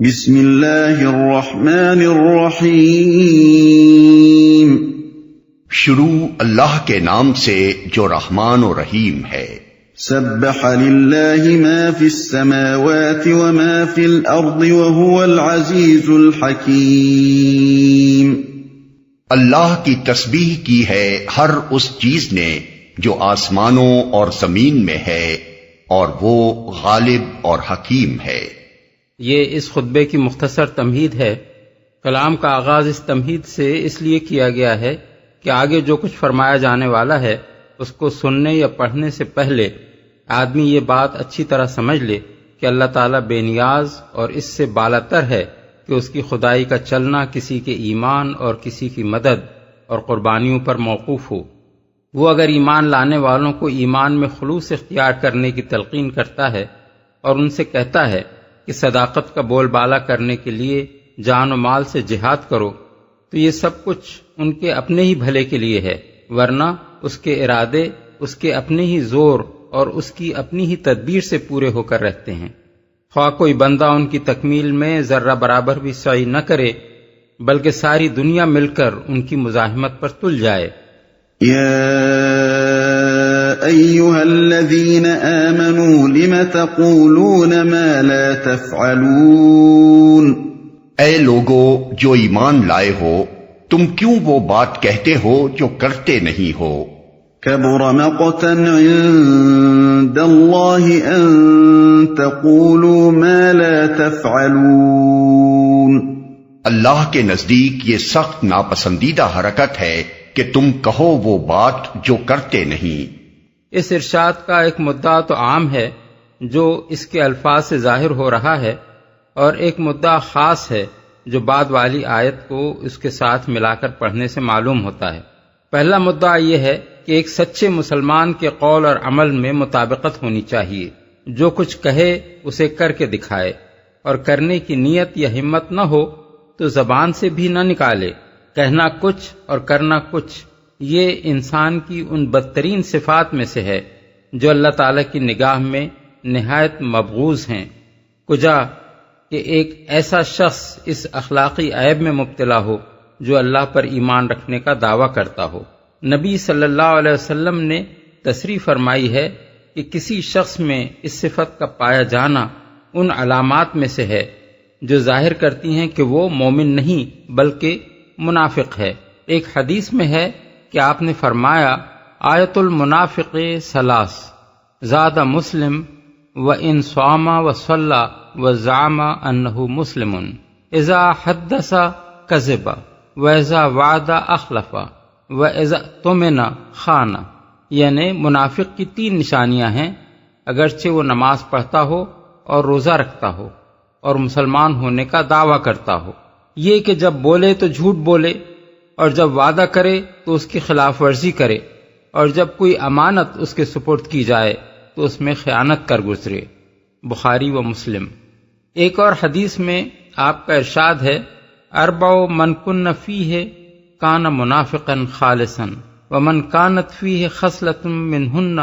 بسم اللہ الرحمن الرحیم۔ شروع اللہ کے نام سے جو رحمان و رحیم ہے۔ سبح للہ ما فی السماوات وما فی الارض وهو العزیز الحکیم۔ اللہ کی تسبیح کی ہے ہر اس چیز نے جو آسمانوں اور زمین میں ہے، اور وہ غالب اور حکیم ہے۔ یہ اس خطبے کی مختصر تمہید ہے۔ کلام کا آغاز اس تمہید سے اس لیے کیا گیا ہے کہ آگے جو کچھ فرمایا جانے والا ہے اس کو سننے یا پڑھنے سے پہلے آدمی یہ بات اچھی طرح سمجھ لے کہ اللہ تعالیٰ بے نیاز اور اس سے بالاتر ہے کہ اس کی خدائی کا چلنا کسی کے ایمان اور کسی کی مدد اور قربانیوں پر موقوف ہو۔ وہ اگر ایمان لانے والوں کو ایمان میں خلوص اختیار کرنے کی تلقین کرتا ہے اور ان سے کہتا ہے کہ صداقت کا بول بالا کرنے کے لیے جان و مال سے جہاد کرو، تو یہ سب کچھ ان کے اپنے ہی بھلے کے لیے ہے، ورنہ اس کے ارادے اس کے اپنے ہی زور اور اس کی اپنی ہی تدبیر سے پورے ہو کر رہتے ہیں۔ خواہ کوئی بندہ ان کی تکمیل میں ذرہ برابر بھی سعی نہ کرے بلکہ ساری دنیا مل کر ان کی مزاحمت پر تل جائے۔ یا ایھا الذین آمنوا لم تقولون ما لا تفعلون۔ اے لوگو جو ایمان لائے ہو، تم کیوں وہ بات کہتے ہو جو کرتے نہیں ہو؟ کبر مقتا عند اللہ ان تقولوا ما لا تفعلون۔ اللہ کے نزدیک یہ سخت ناپسندیدہ حرکت ہے کہ تم کہو وہ بات جو کرتے نہیں۔ اس ارشاد کا ایک مدعا تو عام ہے جو اس کے الفاظ سے ظاہر ہو رہا ہے، اور ایک مدعا خاص ہے جو بعد والی آیت کو اس کے ساتھ ملا کر پڑھنے سے معلوم ہوتا ہے۔ پہلا مدعا یہ ہے کہ ایک سچے مسلمان کے قول اور عمل میں مطابقت ہونی چاہیے، جو کچھ کہے اسے کر کے دکھائے، اور کرنے کی نیت یا ہمت نہ ہو تو زبان سے بھی نہ نکالے۔ کہنا کچھ اور کرنا کچھ، یہ انسان کی ان بدترین صفات میں سے ہے جو اللہ تعالیٰ کی نگاہ میں نہایت مبغوض ہیں۔ کجا کہ ایک ایسا شخص اس اخلاقی عیب میں مبتلا ہو جو اللہ پر ایمان رکھنے کا دعویٰ کرتا ہو۔ نبی صلی اللہ علیہ وسلم نے تصریح فرمائی ہے کہ کسی شخص میں اس صفت کا پایا جانا ان علامات میں سے ہے جو ظاہر کرتی ہیں کہ وہ مومن نہیں بلکہ منافق ہے۔ ایک حدیث میں ہے کہ آپ نے فرمایا آیت المنافق ثلاث، زاد مسلم وَإِن صَامَ وَصَلَّى وَزَعَمَ أَنَّهُ مُسْلِمٌ إِذَا حَدَّثَ كَذَبَ وَإِذَا وَعَدَ أَخْلَفَ وَإِذَا اؤْتُمِنَ خَانَ۔ یعنی منافق کی 3 نشانیاں ہیں، اگرچہ وہ نماز پڑھتا ہو اور روزہ رکھتا ہو اور مسلمان ہونے کا دعویٰ کرتا ہو۔ یہ کہ جب بولے تو جھوٹ بولے، اور جب وعدہ کرے تو اس کی خلاف ورزی کرے، اور جب کوئی امانت اس کے سپرد کی جائے تو اس میں خیانت کر گزرے۔ بخاری و مسلم۔ ایک اور حدیث میں آپ کا ارشاد ہے اربع من کن فیہ کان منافقا خالصا ومن کانت فیہ خصلۃ منہن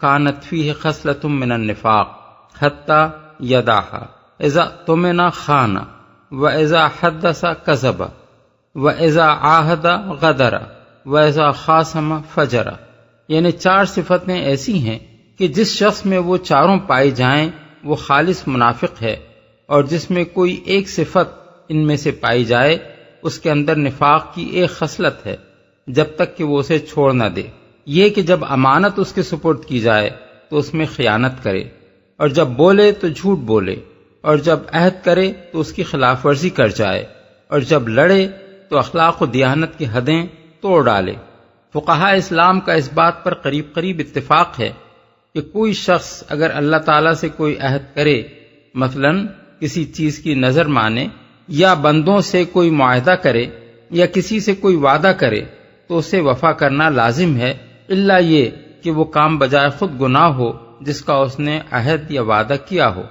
کانت فیہ خصلۃ من النفاق حتی یدعها اذا اؤتمن خان واذا حدث کذب وَإِذَا عَاهَدَ غَدَرَ وَإِذَا خَاصَمَ فَجَرَ۔ یعنی 4 صفتیں ایسی ہیں کہ جس شخص میں وہ چاروں پائی جائیں وہ خالص منافق ہے، اور جس میں کوئی ایک صفت ان میں سے پائی جائے اس کے اندر نفاق کی ایک خصلت ہے جب تک کہ وہ اسے چھوڑ نہ دے۔ یہ کہ جب امانت اس کے سپرد کی جائے تو اس میں خیانت کرے، اور جب بولے تو جھوٹ بولے، اور جب عہد کرے تو اس کی خلاف ورزی کر جائے، اور جب لڑے تو اخلاق و دیانت کی حدیں توڑ ڈالے۔ فقہاء اسلام کا اس بات پر قریب قریب اتفاق ہے کہ کوئی شخص اگر اللہ تعالیٰ سے کوئی عہد کرے، مثلا کسی چیز کی نظر مانے، یا بندوں سے کوئی معاہدہ کرے، یا کسی سے کوئی وعدہ کرے، تو اسے وفا کرنا لازم ہے، الا یہ کہ وہ کام بجائے خود گناہ ہو جس کا اس نے عہد یا وعدہ کیا ہو۔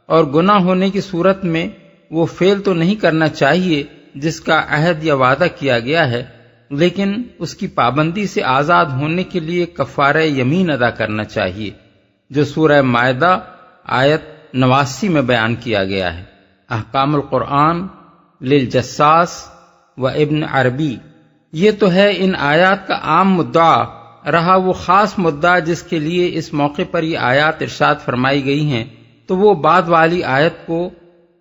اور گناہ ہونے کی صورت میں وہ فعل تو نہیں کرنا چاہیے جس کا عہد یا وعدہ کیا گیا ہے، لیکن اس کی پابندی سے آزاد ہونے کے لیے کفارہ یمین ادا کرنا چاہیے، جو سورہ مائدہ آیت 89 میں بیان کیا گیا ہے۔ احکام القرآن للجساس و ابن عربی۔ یہ تو ہے ان آیات کا عام مدعا، رہا وہ خاص مدعا جس کے لیے اس موقع پر یہ آیات ارشاد فرمائی گئی ہیں، تو وہ بعد والی آیت کو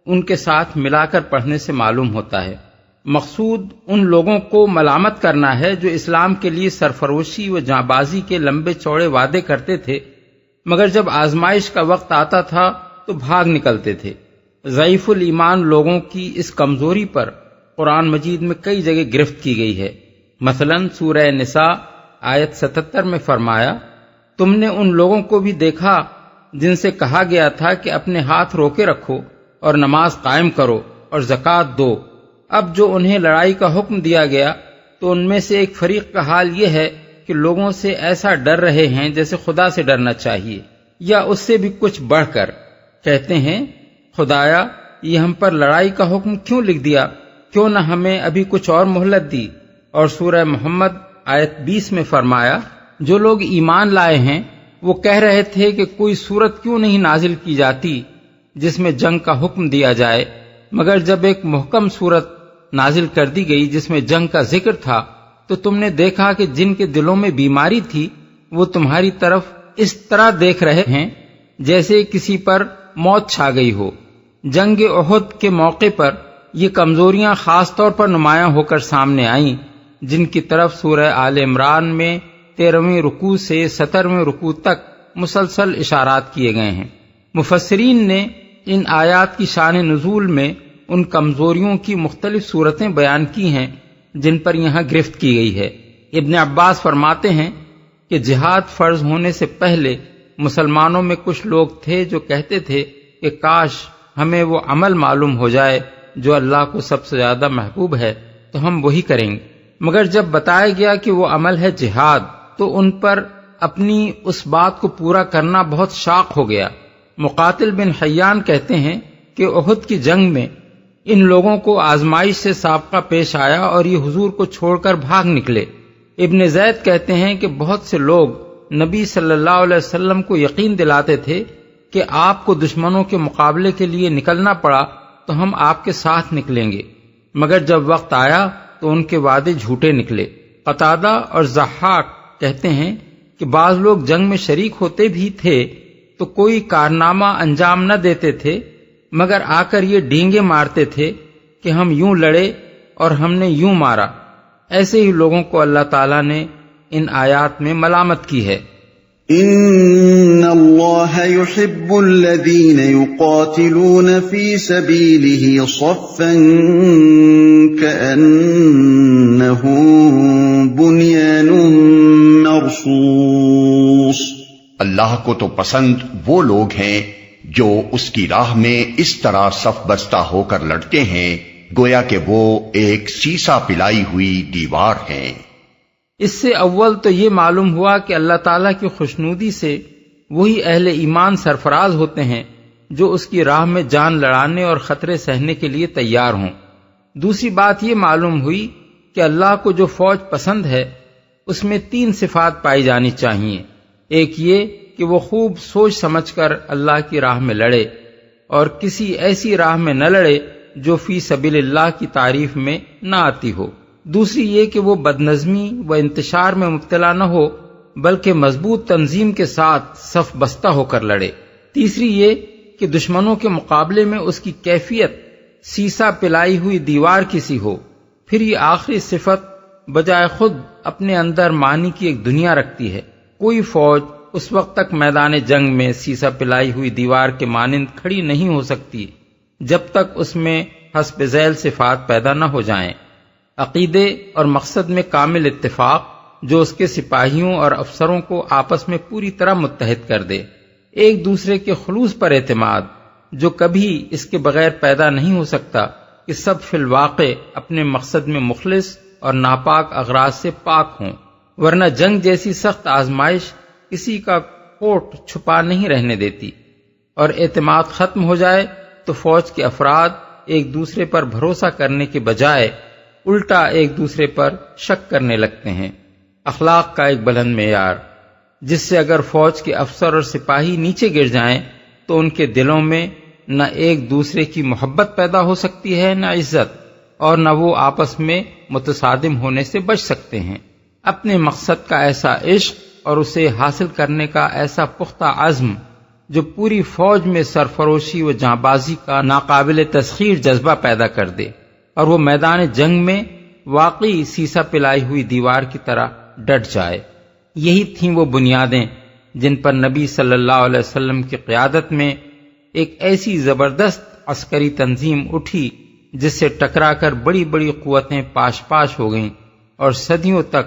ان کے ساتھ ملا کر پڑھنے سے معلوم ہوتا ہے۔ مقصود ان لوگوں کو ملامت کرنا ہے جو اسلام کے لیے سرفروشی و جانبازی کے لمبے چوڑے وعدے کرتے تھے، مگر جب آزمائش کا وقت آتا تھا تو بھاگ نکلتے تھے۔ ضعیف الایمان لوگوں کی اس کمزوری پر قرآن مجید میں کئی جگہ گرفت کی گئی ہے۔ مثلا سورہ نساء آیت 77 میں فرمایا، تم نے ان لوگوں کو بھی دیکھا جن سے کہا گیا تھا کہ اپنے ہاتھ روکے رکھو اور نماز قائم کرو اور زکوٰۃ دو، اب جو انہیں لڑائی کا حکم دیا گیا تو ان میں سے ایک فریق کا حال یہ ہے کہ لوگوں سے ایسا ڈر رہے ہیں جیسے خدا سے ڈرنا چاہیے یا اس سے بھی کچھ بڑھ کر، کہتے ہیں خدایا یہ ہم پر لڑائی کا حکم کیوں لکھ دیا، کیوں نہ ہمیں ابھی کچھ اور مہلت دی۔ اور سورہ محمد آیت 20 میں فرمایا، جو لوگ ایمان لائے ہیں وہ کہہ رہے تھے کہ کوئی صورت کیوں نہیں نازل کی جاتی جس میں جنگ کا حکم دیا جائے، مگر جب ایک محکم صورت نازل کر دی گئی جس میں جنگ کا ذکر تھا تو تم نے دیکھا کہ جن کے دلوں میں بیماری تھی وہ تمہاری طرف اس طرح دیکھ رہے ہیں جیسے کسی پر موت چھا گئی ہو۔ جنگ احد کے موقع پر یہ کمزوریاں خاص طور پر نمایاں ہو کر سامنے آئیں، جن کی طرف سورہ آل عمران میں 13ویں رکوع سے 17ویں رکوع تک مسلسل اشارات کیے گئے ہیں۔ مفسرین نے ان آیات کی شان نزول میں ان کمزوریوں کی مختلف صورتیں بیان کی ہیں جن پر یہاں گرفت کی گئی ہے۔ ابن عباس فرماتے ہیں کہ جہاد فرض ہونے سے پہلے مسلمانوں میں کچھ لوگ تھے جو کہتے تھے کہ کاش ہمیں وہ عمل معلوم ہو جائے جو اللہ کو سب سے زیادہ محبوب ہے تو ہم وہی کریں گے، مگر جب بتایا گیا کہ وہ عمل ہے جہاد تو ان پر اپنی اس بات کو پورا کرنا بہت شاق ہو گیا۔ مقاتل بن حیان کہتے ہیں کہ احد کی جنگ میں ان لوگوں کو آزمائش سے سابقہ پیش آیا اور یہ حضور کو چھوڑ کر بھاگ نکلے۔ ابن زید کہتے ہیں کہ بہت سے لوگ نبی صلی اللہ علیہ وسلم کو یقین دلاتے تھے کہ آپ کو دشمنوں کے مقابلے کے لیے نکلنا پڑا تو ہم آپ کے ساتھ نکلیں گے، مگر جب وقت آیا تو ان کے وعدے جھوٹے نکلے۔ قتادہ اور ضحاک کہتے ہیں کہ بعض لوگ جنگ میں شریک ہوتے بھی تھے تو کوئی کارنامہ انجام نہ دیتے تھے، مگر آ کر یہ ڈینگے مارتے تھے کہ ہم یوں لڑے اور ہم نے یوں مارا۔ ایسے ہی لوگوں کو اللہ تعالیٰ نے ان آیات میں ملامت کی ہے۔ ان اللہ يحب الذین یقاتلون فی سبیلہ صفا کأنہم بنیان مرصوص۔ اللہ کو تو پسند وہ لوگ ہیں جو اس کی راہ میں اس طرح صف بستہ ہو کر لڑتے ہیں گویا کہ وہ ایک سیسا پلائی ہوئی دیوار ہیں۔ اس سے اول تو یہ معلوم ہوا کہ اللہ تعالیٰ کی خوشنودی سے وہی اہل ایمان سرفراز ہوتے ہیں جو اس کی راہ میں جان لڑانے اور خطرے سہنے کے لیے تیار ہوں۔ دوسری بات یہ معلوم ہوئی کہ اللہ کو جو فوج پسند ہے اس میں 3 صفات پائی جانی چاہیے۔ ایک یہ کہ وہ خوب سوچ سمجھ کر اللہ کی راہ میں لڑے اور کسی ایسی راہ میں نہ لڑے جو فی سبیل اللہ کی تعریف میں نہ آتی ہو۔ دوسری یہ کہ وہ بدنظمی و انتشار میں مبتلا نہ ہو بلکہ مضبوط تنظیم کے ساتھ صف بستہ ہو کر لڑے۔ تیسری یہ کہ دشمنوں کے مقابلے میں اس کی کیفیت سیسا پلائی ہوئی دیوار کسی ہو۔ پھر یہ آخری صفت بجائے خود اپنے اندر معنی کی ایک دنیا رکھتی ہے۔ کوئی فوج اس وقت تک میدان جنگ میں سیسا پلائی ہوئی دیوار کے مانند کھڑی نہیں ہو سکتی جب تک اس میں حسب ذیل صفات پیدا نہ ہو جائیں۔ عقیدے اور مقصد میں کامل اتفاق جو اس کے سپاہیوں اور افسروں کو آپس میں پوری طرح متحد کر دے، ایک دوسرے کے خلوص پر اعتماد جو کبھی اس کے بغیر پیدا نہیں ہو سکتا کہ سب فی الواقع اپنے مقصد میں مخلص اور ناپاک اغراض سے پاک ہوں، ورنہ جنگ جیسی سخت آزمائش کسی کا کوٹ چھپا نہیں رہنے دیتی، اور اعتماد ختم ہو جائے تو فوج کے افراد ایک دوسرے پر بھروسہ کرنے کے بجائے الٹا ایک دوسرے پر شک کرنے لگتے ہیں۔ اخلاق کا ایک بلند معیار جس سے اگر فوج کے افسر اور سپاہی نیچے گر جائیں تو ان کے دلوں میں نہ ایک دوسرے کی محبت پیدا ہو سکتی ہے، نہ عزت، اور نہ وہ آپس میں متصادم ہونے سے بچ سکتے ہیں۔ اپنے مقصد کا ایسا عشق اور اسے حاصل کرنے کا ایسا پختہ عزم جو پوری فوج میں سرفروشی و جانبازی کا ناقابل تسخیر جذبہ پیدا کر دے، اور وہ میدان جنگ میں واقعی سیسا پلائی ہوئی دیوار کی طرح ڈٹ جائے۔ یہی تھیں وہ بنیادیں جن پر نبی صلی اللہ علیہ وسلم کی قیادت میں ایک ایسی زبردست عسکری تنظیم اٹھی جس سے ٹکرا کر بڑی بڑی قوتیں پاش پاش ہو گئیں، اور صدیوں تک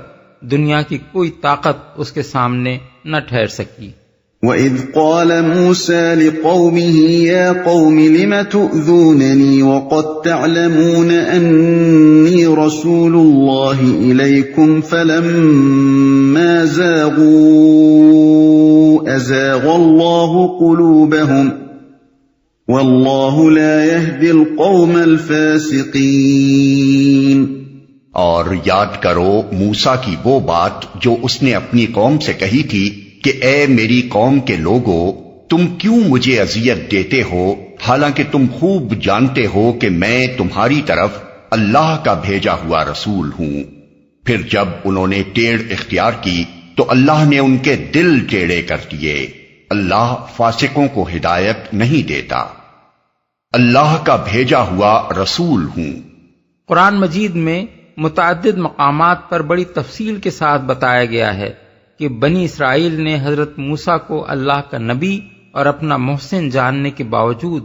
دنیا کی کوئی طاقت اس کے سامنے نہ ٹھہر سکی۔ وَإِذْ قَالَ مُوسَىٰ لِقَوْمِهِ يَا قَوْمِ لِمَ تُؤْذُونَنِي وَقَدْ تَعْلَمُونَ أَنِّي رَسُولُ اللَّهِ إِلَيْكُمْ فَلَمَّا زَاغُوا أَزَاغَ اللَّهُ قُلُوبَهُمْ وَاللَّهُ لَا يَهْدِي الْقَوْمَ الْفَاسِقِينَ۔ اور یاد کرو موسیٰ کی وہ بات جو اس نے اپنی قوم سے کہی تھی کہ اے میری قوم کے لوگو، تم کیوں مجھے اذیت دیتے ہو، حالانکہ تم خوب جانتے ہو کہ میں تمہاری طرف اللہ کا بھیجا ہوا رسول ہوں۔ پھر جب انہوں نے ٹیڑھ اختیار کی تو اللہ نے ان کے دل ٹیڑھے کر دیے۔ اللہ فاسقوں کو ہدایت نہیں دیتا۔ اللہ کا بھیجا ہوا رسول ہوں۔ قرآن مجید میں متعدد مقامات پر بڑی تفصیل کے ساتھ بتایا گیا ہے کہ بنی اسرائیل نے حضرت موسیٰ کو اللہ کا نبی اور اپنا محسن جاننے کے باوجود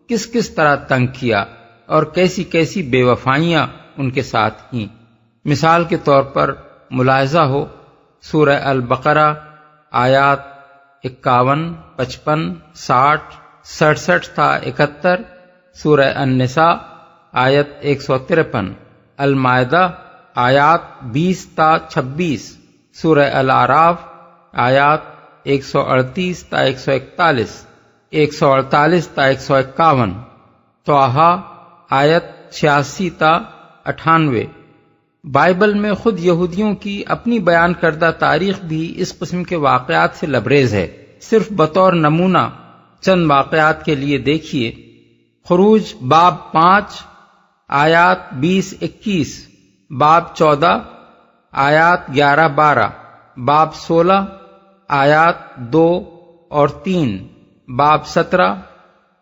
کس کس طرح تنگ کیا اور کیسی کیسی بے وفائیاں ان کے ساتھ ہیں۔ مثال کے طور پر ملاحظہ ہو سورہ البقرہ آیات 51، 55، 60، 67 تا 71، سورہ النساء آیت 153، المائدہ آیات 20 تا 26، سورہ الاعراف آیات 138 تا 141، 148 تا 151، طٰہٰ آیت 86 تا 98۔ بائبل میں خود یہودیوں کی اپنی بیان کردہ تاریخ بھی اس قسم کے واقعات سے لبریز ہے۔ صرف بطور نمونہ چند واقعات کے لیے دیکھیے خروج باب 5 آیات 20-21، باب 14 آیات 11-12، باب 16 آیات 2 اور 3، باب 17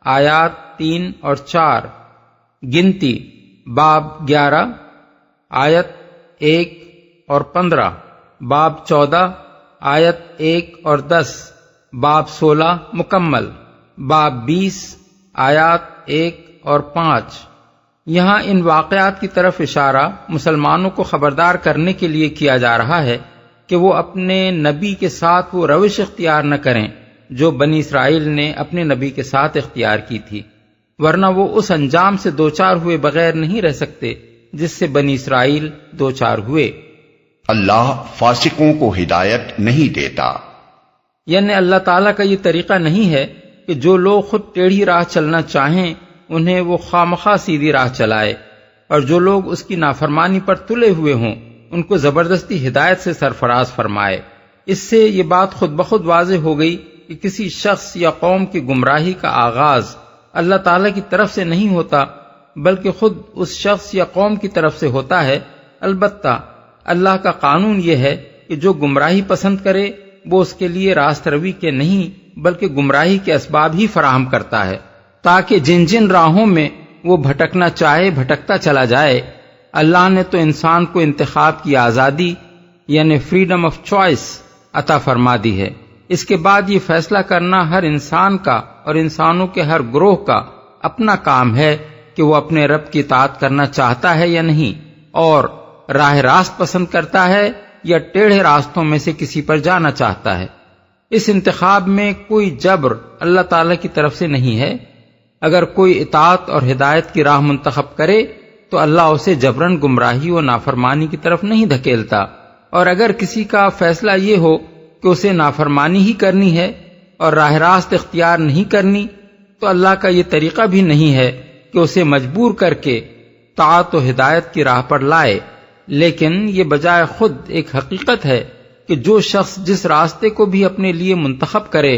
آیات 3 اور 4، گنتی باب 11 آیت 1 اور 15، باب 14 آیت 1 اور 10، باب 16 مکمل، باب 20 آیات 1 اور 5۔ یہاں ان واقعات کی طرف اشارہ مسلمانوں کو خبردار کرنے کے لیے کیا جا رہا ہے کہ وہ اپنے نبی کے ساتھ وہ روش اختیار نہ کریں جو بنی اسرائیل نے اپنے نبی کے ساتھ اختیار کی تھی، ورنہ وہ اس انجام سے دوچار ہوئے بغیر نہیں رہ سکتے جس سے بنی اسرائیل دوچار ہوئے۔ اللہ فاسقوں کو ہدایت نہیں دیتا، یعنی اللہ تعالیٰ کا یہ طریقہ نہیں ہے کہ جو لوگ خود ٹیڑھی راہ چلنا چاہیں انہیں وہ خوامخواہ سیدھی راہ چلائے، اور جو لوگ اس کی نافرمانی پر تلے ہوئے ہوں ان کو زبردستی ہدایت سے سرفراز فرمائے۔ اس سے یہ بات خود بخود واضح ہو گئی کہ کسی شخص یا قوم کی گمراہی کا آغاز اللہ تعالیٰ کی طرف سے نہیں ہوتا بلکہ خود اس شخص یا قوم کی طرف سے ہوتا ہے۔ البتہ اللہ کا قانون یہ ہے کہ جو گمراہی پسند کرے وہ اس کے لیے راست روی کے نہیں بلکہ گمراہی کے اسباب ہی فراہم کرتا ہے، تاکہ جن جن راہوں میں وہ بھٹکنا چاہے بھٹکتا چلا جائے۔ اللہ نے تو انسان کو انتخاب کی آزادی یعنی فریڈم آف چوائس عطا فرما دی ہے۔ اس کے بعد یہ فیصلہ کرنا ہر انسان کا اور انسانوں کے ہر گروہ کا اپنا کام ہے کہ وہ اپنے رب کی اطاعت کرنا چاہتا ہے یا نہیں، اور راہ راست پسند کرتا ہے یا ٹیڑھے راستوں میں سے کسی پر جانا چاہتا ہے۔ اس انتخاب میں کوئی جبر اللہ تعالیٰ کی طرف سے نہیں ہے۔ اگر کوئی اطاعت اور ہدایت کی راہ منتخب کرے تو اللہ اسے جبراً گمراہی و نافرمانی کی طرف نہیں دھکیلتا، اور اگر کسی کا فیصلہ یہ ہو کہ اسے نافرمانی ہی کرنی ہے اور راہ راست اختیار نہیں کرنی تو اللہ کا یہ طریقہ بھی نہیں ہے کہ اسے مجبور کر کے طاعت و ہدایت کی راہ پر لائے، لیکن یہ بجائے خود ایک حقیقت ہے کہ جو شخص جس راستے کو بھی اپنے لیے منتخب کرے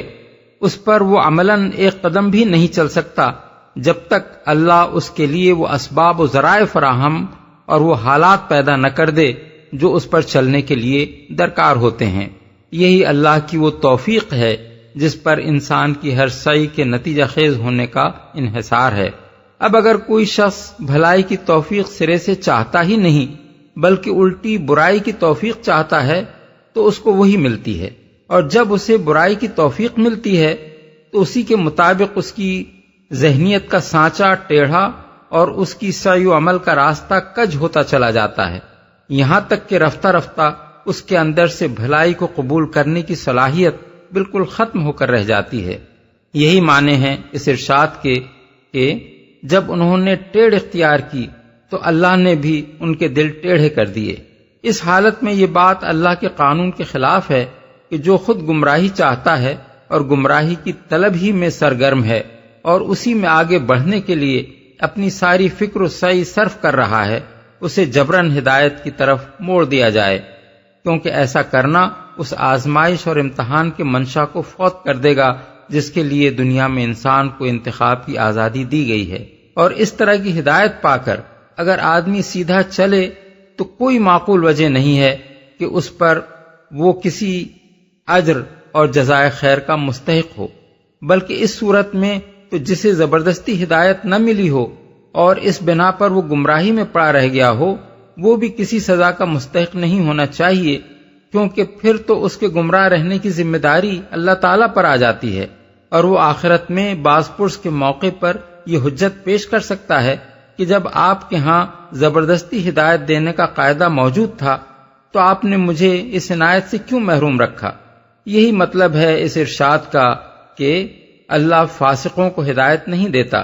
اس پر وہ عملاً ایک قدم بھی نہیں چل سکتا جب تک اللہ اس کے لیے وہ اسباب و ذرائع فراہم اور وہ حالات پیدا نہ کر دے جو اس پر چلنے کے لیے درکار ہوتے ہیں۔ یہی اللہ کی وہ توفیق ہے جس پر انسان کی ہر سعی کے نتیجہ خیز ہونے کا انحصار ہے۔ اب اگر کوئی شخص بھلائی کی توفیق سرے سے چاہتا ہی نہیں بلکہ الٹی برائی کی توفیق چاہتا ہے تو اس کو وہی ملتی ہے، اور جب اسے برائی کی توفیق ملتی ہے تو اسی کے مطابق اس کی ذہنیت کا سانچہ ٹیڑھا اور اس کی سعی و عمل کا راستہ کج ہوتا چلا جاتا ہے، یہاں تک کہ رفتہ رفتہ اس کے اندر سے بھلائی کو قبول کرنے کی صلاحیت بالکل ختم ہو کر رہ جاتی ہے۔ یہی معنی ہیں اس ارشاد کے کہ جب انہوں نے ٹیڑھ اختیار کی تو اللہ نے بھی ان کے دل ٹیڑھے کر دیے۔ اس حالت میں یہ بات اللہ کے قانون کے خلاف ہے کہ جو خود گمراہی چاہتا ہے اور گمراہی کی طلب ہی میں سرگرم ہے اور اسی میں آگے بڑھنے کے لیے اپنی ساری فکر و سعی صرف کر رہا ہے، اسے جبراً ہدایت کی طرف موڑ دیا جائے، کیونکہ ایسا کرنا اس آزمائش اور امتحان کے منشا کو فوت کر دے گا جس کے لیے دنیا میں انسان کو انتخاب کی آزادی دی گئی ہے۔ اور اس طرح کی ہدایت پا کر اگر آدمی سیدھا چلے تو کوئی معقول وجہ نہیں ہے کہ اس پر وہ کسی اجر اور جزائے خیر کا مستحق ہو، بلکہ اس صورت میں تو جسے زبردستی ہدایت نہ ملی ہو اور اس بنا پر وہ گمراہی میں پڑا رہ گیا ہو، وہ بھی کسی سزا کا مستحق نہیں ہونا چاہیے، کیونکہ پھر تو اس کے گمراہ رہنے کی ذمہ داری اللہ تعالیٰ پر آ جاتی ہے، اور وہ آخرت میں باز پرس کے موقع پر یہ حجت پیش کر سکتا ہے کہ جب آپ کے ہاں زبردستی ہدایت دینے کا قاعدہ موجود تھا تو آپ نے مجھے اس عنایت سے کیوں محروم رکھا۔ یہی مطلب ہے اس ارشاد کا کہ اللہ فاسقوں کو ہدایت نہیں دیتا،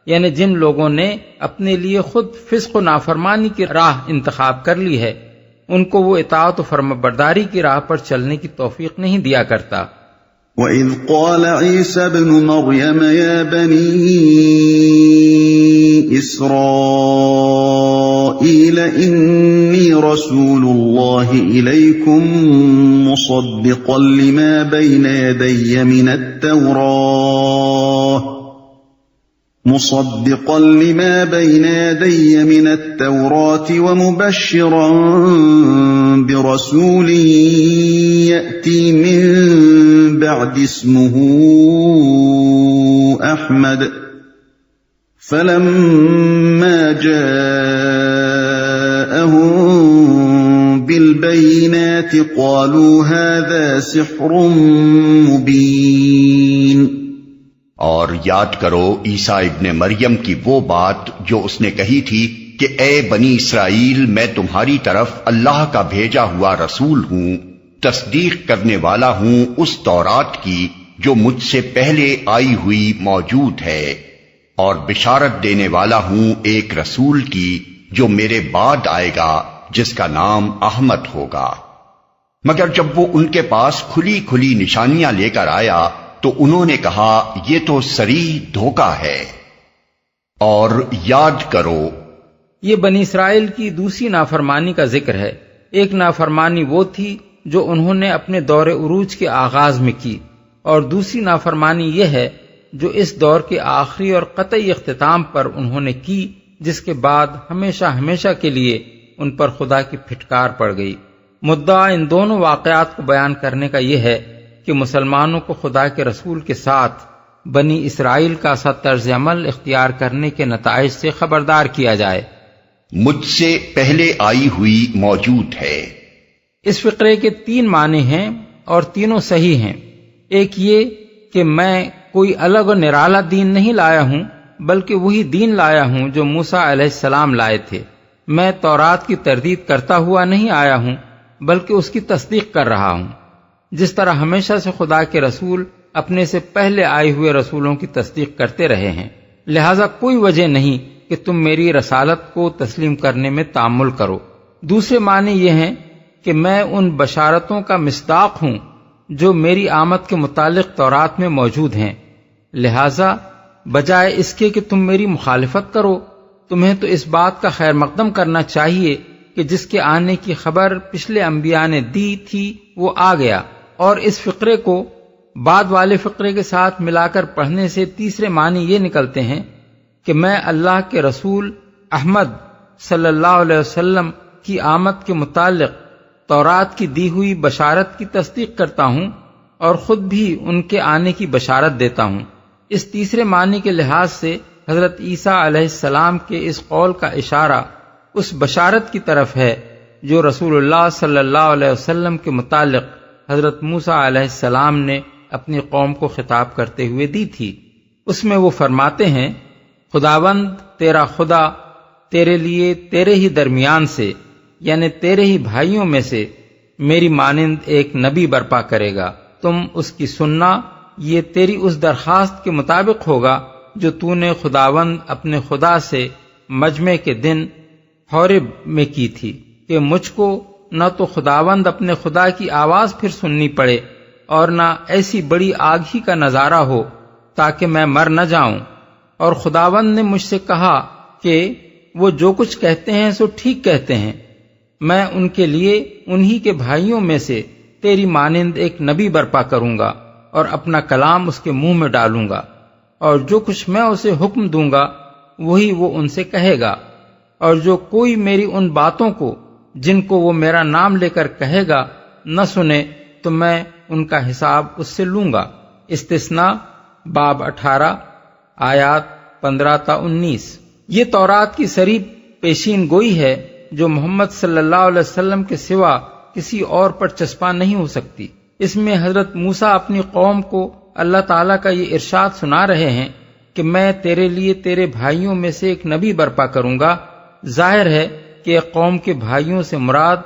یعنی جن لوگوں نے اپنے لیے خود فسق و نافرمانی کی راہ انتخاب کر لی ہے ان کو وہ اطاعت و فرمانبرداری کی راہ پر چلنے کی توفیق نہیں دیا کرتا۔ وَإِذْ قَالَ عِيسَى ابْنُ مَرْيَمَ يَا بَنِي إِسْرَائِيلَ إِنِّي رَسُولُ اللَّهِ إِلَيْكُمْ مُصَدِّقًا لِمَا بَيْنَ يَدَيَّ مِنَ التَّوْرَاةِ وَمُبَشِّرًا بِرَسُولٍ يَأْتِي مِن بَعْدِ اسْمُهُ أَحْمَدُ فَلَمَّا جَاءَهُم بِالْبَيِّنَاتِ قَالُوا هَذَا سِحْرٌ مُبِينٌ۔ اور یاد کرو عیسیٰ ابن مریم کی وہ بات جو اس نے کہی تھی کہ اے بنی اسرائیل، میں تمہاری طرف اللہ کا بھیجا ہوا رسول ہوں، تصدیق کرنے والا ہوں اس تورات کی جو مجھ سے پہلے آئی ہوئی موجود ہے، اور بشارت دینے والا ہوں ایک رسول کی جو میرے بعد آئے گا جس کا نام احمد ہوگا۔ مگر جب وہ ان کے پاس کھلی کھلی نشانیاں لے کر آیا تو انہوں نے کہا یہ تو صریح دھوکہ ہے۔ اور یاد کرو، یہ بنی اسرائیل کی دوسری نافرمانی کا ذکر ہے۔ ایک نافرمانی وہ تھی جو انہوں نے اپنے دور عروج کے آغاز میں کی، اور دوسری نافرمانی یہ ہے جو اس دور کے آخری اور قطعی اختتام پر انہوں نے کی، جس کے بعد ہمیشہ ہمیشہ کے لیے ان پر خدا کی پھٹکار پڑ گئی۔ مدعا ان دونوں واقعات کو بیان کرنے کا یہ ہے کہ مسلمانوں کو خدا کے رسول کے ساتھ بنی اسرائیل کا سا طرز عمل اختیار کرنے کے نتائج سے خبردار کیا جائے۔ مجھ سے پہلے آئی ہوئی موجود ہے۔ اس فقرے کے 3 معنی ہیں اور تینوں صحیح ہیں۔ ایک یہ کہ میں کوئی الگ و نرالا دین نہیں لایا ہوں، بلکہ وہی دین لایا ہوں جو موسیٰ علیہ السلام لائے تھے۔ میں تورات کی تردید کرتا ہوا نہیں آیا ہوں، بلکہ اس کی تصدیق کر رہا ہوں، جس طرح ہمیشہ سے خدا کے رسول اپنے سے پہلے آئے ہوئے رسولوں کی تصدیق کرتے رہے ہیں۔ لہذا کوئی وجہ نہیں کہ تم میری رسالت کو تسلیم کرنے میں تامل کرو۔ دوسرے معنی یہ ہیں کہ میں ان بشارتوں کا مصداق ہوں جو میری آمد کے متعلق تورات میں موجود ہیں، لہذا بجائے اس کے کہ تم میری مخالفت کرو، تمہیں تو اس بات کا خیر مقدم کرنا چاہیے کہ جس کے آنے کی خبر پچھلے انبیاء نے دی تھی وہ آ گیا۔ اور اس فقرے کو بعد والے فقرے کے ساتھ ملا کر پڑھنے سے تیسرے معنی یہ نکلتے ہیں کہ میں اللہ کے رسول احمد صلی اللہ علیہ وسلم کی آمد کے متعلق تورات کی دی ہوئی بشارت کی تصدیق کرتا ہوں اور خود بھی ان کے آنے کی بشارت دیتا ہوں۔ اس تیسرے معنی کے لحاظ سے حضرت عیسیٰ علیہ السلام کے اس قول کا اشارہ اس بشارت کی طرف ہے جو رسول اللہ صلی اللہ علیہ وسلم کے متعلق حضرت موسیٰ علیہ السلام نے اپنی قوم کو خطاب کرتے ہوئے دی تھی۔ اس میں وہ فرماتے ہیں، خداوند تیرا خدا تیرے لیے تیرے ہی درمیان سے یعنی تیرے ہی بھائیوں میں سے میری مانند ایک نبی برپا کرے گا، تم اس کی سننا، یہ تیری اس درخواست کے مطابق ہوگا جو تو نے خداوند اپنے خدا سے مجمع کے دن حورب میں کی تھی، کہ مجھ کو نہ تو خداوند اپنے خدا کی آواز پھر سننی پڑے اور نہ ایسی بڑی آگ ہی کا نظارہ ہو تاکہ میں مر نہ جاؤں۔ اور خداوند نے مجھ سے کہا کہ وہ جو کچھ کہتے ہیں سو ٹھیک کہتے ہیں، میں ان کے لیے انہی کے بھائیوں میں سے تیری مانند ایک نبی برپا کروں گا اور اپنا کلام اس کے منہ میں ڈالوں گا، اور جو کچھ میں اسے حکم دوں گا وہی وہ ان سے کہے گا، اور جو کوئی میری ان باتوں کو جن کو وہ میرا نام لے کر کہے گا نہ سنے تو میں ان کا حساب اس سے لوں گا۔ استثناء باب 18 آیات 15 تا 19۔ یہ تورات کی صریح پیشین گوئی ہے جو محمد صلی اللہ علیہ وسلم کے سوا کسی اور پر چسپاں نہیں ہو سکتی۔ اس میں حضرت موسیٰ اپنی قوم کو اللہ تعالیٰ کا یہ ارشاد سنا رہے ہیں کہ میں تیرے لیے تیرے بھائیوں میں سے ایک نبی برپا کروں گا۔ ظاہر ہے کہ قوم کے بھائیوں سے مراد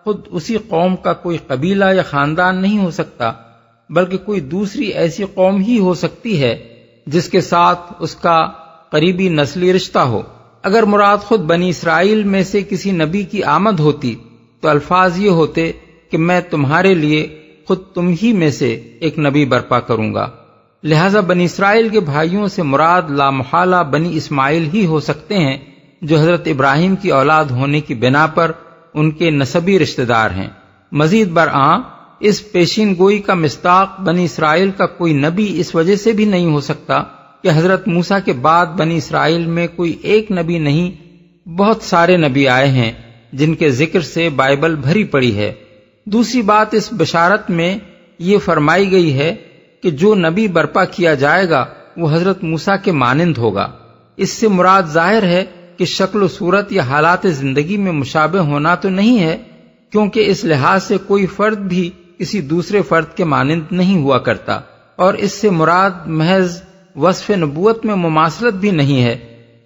خود اسی قوم کا کوئی قبیلہ یا خاندان نہیں ہو سکتا، بلکہ کوئی دوسری ایسی قوم ہی ہو سکتی ہے جس کے ساتھ اس کا قریبی نسلی رشتہ ہو۔ اگر مراد خود بنی اسرائیل میں سے کسی نبی کی آمد ہوتی تو الفاظ یہ ہوتے کہ میں تمہارے لیے خود تم ہی میں سے ایک نبی برپا کروں گا۔ لہذا بنی اسرائیل کے بھائیوں سے مراد لامحالہ بنی اسماعیل ہی ہو سکتے ہیں جو حضرت ابراہیم کی اولاد ہونے کی بنا پر ان کے نسبی رشتہ دار ہیں۔ مزید برآں اس پیشین گوئی کا مصداق بنی اسرائیل کا کوئی نبی اس وجہ سے بھی نہیں ہو سکتا کہ حضرت موسیٰ کے بعد بنی اسرائیل میں کوئی ایک نبی نہیں، بہت سارے نبی آئے ہیں جن کے ذکر سے بائبل بھری پڑی ہے۔ دوسری بات، اس بشارت میں یہ فرمائی گئی ہے کہ جو نبی برپا کیا جائے گا وہ حضرت موسیٰ کے مانند ہوگا۔ اس سے مراد ظاہر ہے کہ شکل و صورت یا حالات زندگی میں مشابہ ہونا تو نہیں ہے، کیونکہ اس لحاظ سے کوئی فرد بھی کسی دوسرے فرد کے مانند نہیں ہوا کرتا، اور اس سے مراد محض وصف نبوت میں مماثلت بھی نہیں ہے،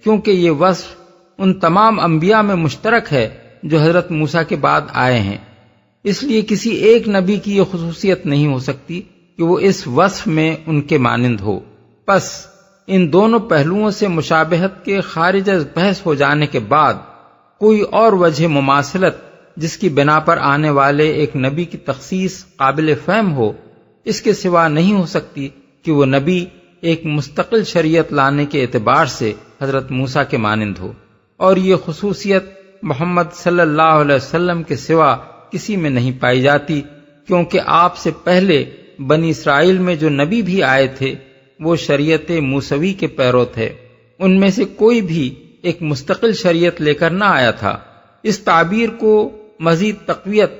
کیونکہ یہ وصف ان تمام انبیاء میں مشترک ہے جو حضرت موسیٰ کے بعد آئے ہیں۔ اس لیے کسی ایک نبی کی یہ خصوصیت نہیں ہو سکتی کہ وہ اس وصف میں ان کے مانند ہو۔ پس ان دونوں پہلوؤں سے مشابہت کے خارج از بحث ہو جانے کے بعد کوئی اور وجہ مماثلت جس کی بنا پر آنے والے ایک نبی کی تخصیص قابل فہم ہو، اس کے سوا نہیں ہو سکتی کہ وہ نبی ایک مستقل شریعت لانے کے اعتبار سے حضرت موسیٰ کے مانند ہو، اور یہ خصوصیت محمد صلی اللہ علیہ وسلم کے سوا کسی میں نہیں پائی جاتی، کیونکہ آپ سے پہلے بنی اسرائیل میں جو نبی بھی آئے تھے وہ شریعت موسوی کے پیرو تھے، ان میں سے کوئی بھی ایک مستقل شریعت لے کر نہ آیا تھا۔ اس تعبیر کو مزید تقویت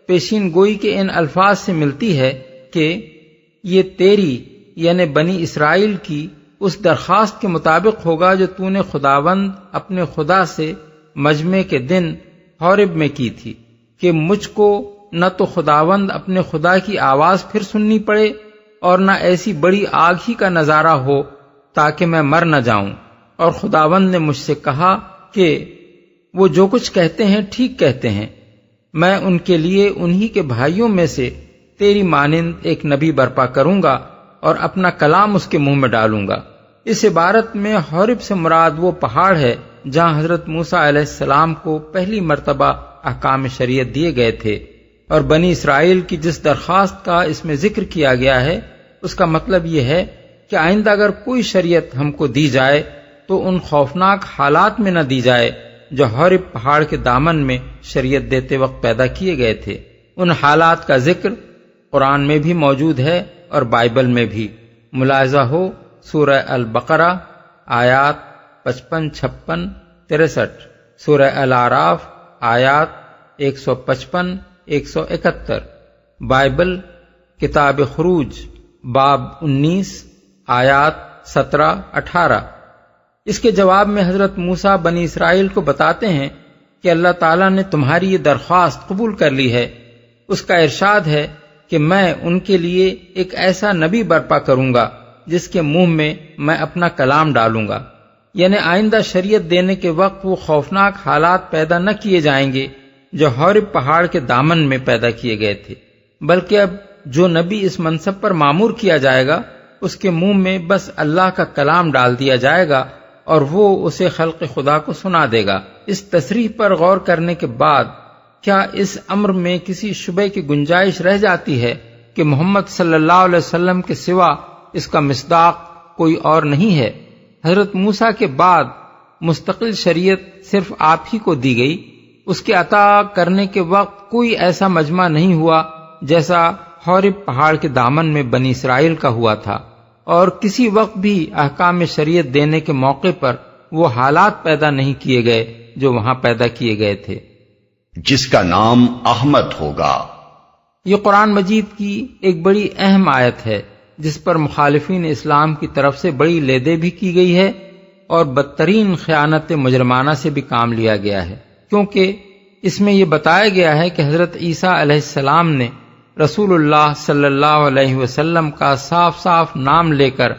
پیشین گوئی کے ان الفاظ سے ملتی ہے کہ یہ تیری یعنی بنی اسرائیل کی اس درخواست کے مطابق ہوگا جو تو نے خداوند اپنے خدا سے مجمع کے دن حورب میں کی تھی، کہ مجھ کو نہ تو خداوند اپنے خدا کی آواز پھر سننی پڑے اور نہ ایسی بڑی آگ ہی کا نظارہ ہو تاکہ میں مر نہ جاؤں، اور خداوند نے مجھ سے کہا کہ وہ جو کچھ کہتے ہیں ٹھیک کہتے ہیں، میں ان کے لیے انہی کے بھائیوں میں سے تیری مانند ایک نبی برپا کروں گا اور اپنا کلام اس کے منہ میں ڈالوں گا۔ اس عبارت میں حورب سے مراد وہ پہاڑ ہے جہاں حضرت موسیٰ علیہ السلام کو پہلی مرتبہ احکام شریعت دیے گئے تھے، اور بنی اسرائیل کی جس درخواست کا اس میں ذکر کیا گیا ہے اس کا مطلب یہ ہے کہ آئندہ اگر کوئی شریعت ہم کو دی جائے تو ان خوفناک حالات میں نہ دی جائے جو حورب پہاڑ کے دامن میں شریعت دیتے وقت پیدا کیے گئے تھے۔ ان حالات کا ذکر قرآن میں بھی موجود ہے اور بائبل میں بھی۔ ملاحظہ ہو سورہ البقرہ آیات 55, 56, 63, سورہ الاعراف آیات 155, 171، بائبل کتاب خروج باب 19 آیات 17، 18۔ اس کے جواب میں حضرت موسیٰ بنی اسرائیل کو بتاتے ہیں کہ اللہ تعالیٰ نے تمہاری یہ درخواست قبول کر لی ہے۔ اس کا ارشاد ہے کہ میں ان کے لیے ایک ایسا نبی برپا کروں گا جس کے منہ میں اپنا کلام ڈالوں گا، یعنی آئندہ شریعت دینے کے وقت وہ خوفناک حالات پیدا نہ کیے جائیں گے جو حورب پہاڑ کے دامن میں پیدا کیے گئے تھے، بلکہ اب جو نبی اس منصب پر مامور کیا جائے گا اس کے منہ میں بس اللہ کا کلام ڈال دیا جائے گا اور وہ اسے خلق خدا کو سنا دے گا۔ اس تصریح پر غور کرنے کے بعد کیا اس امر میں کسی شبہ کی گنجائش رہ جاتی ہے کہ محمد صلی اللہ علیہ وسلم کے سوا اس کا مصداق کوئی اور نہیں ہے؟ حضرت موسیٰ کے بعد مستقل شریعت صرف آپ ہی کو دی گئی۔ اس کے عطا کرنے کے وقت کوئی ایسا مجمع نہیں ہوا جیسا حورب پہاڑ کے دامن میں بنی اسرائیل کا ہوا تھا، اور کسی وقت بھی احکام شریعت دینے کے موقع پر وہ حالات پیدا نہیں کیے گئے جو وہاں پیدا کیے گئے تھے۔ جس کا نام احمد ہوگا۔ یہ قرآن مجید کی ایک بڑی اہم آیت ہے جس پر مخالفین اسلام کی طرف سے بڑی لیدے بھی کی گئی ہے اور بدترین خیانت مجرمانہ سے بھی کام لیا گیا ہے، کیونکہ اس میں یہ بتایا گیا ہے کہ حضرت عیسیٰ علیہ السلام نے رسول اللہ صلی اللہ علیہ وسلم کا صاف صاف نام لے کر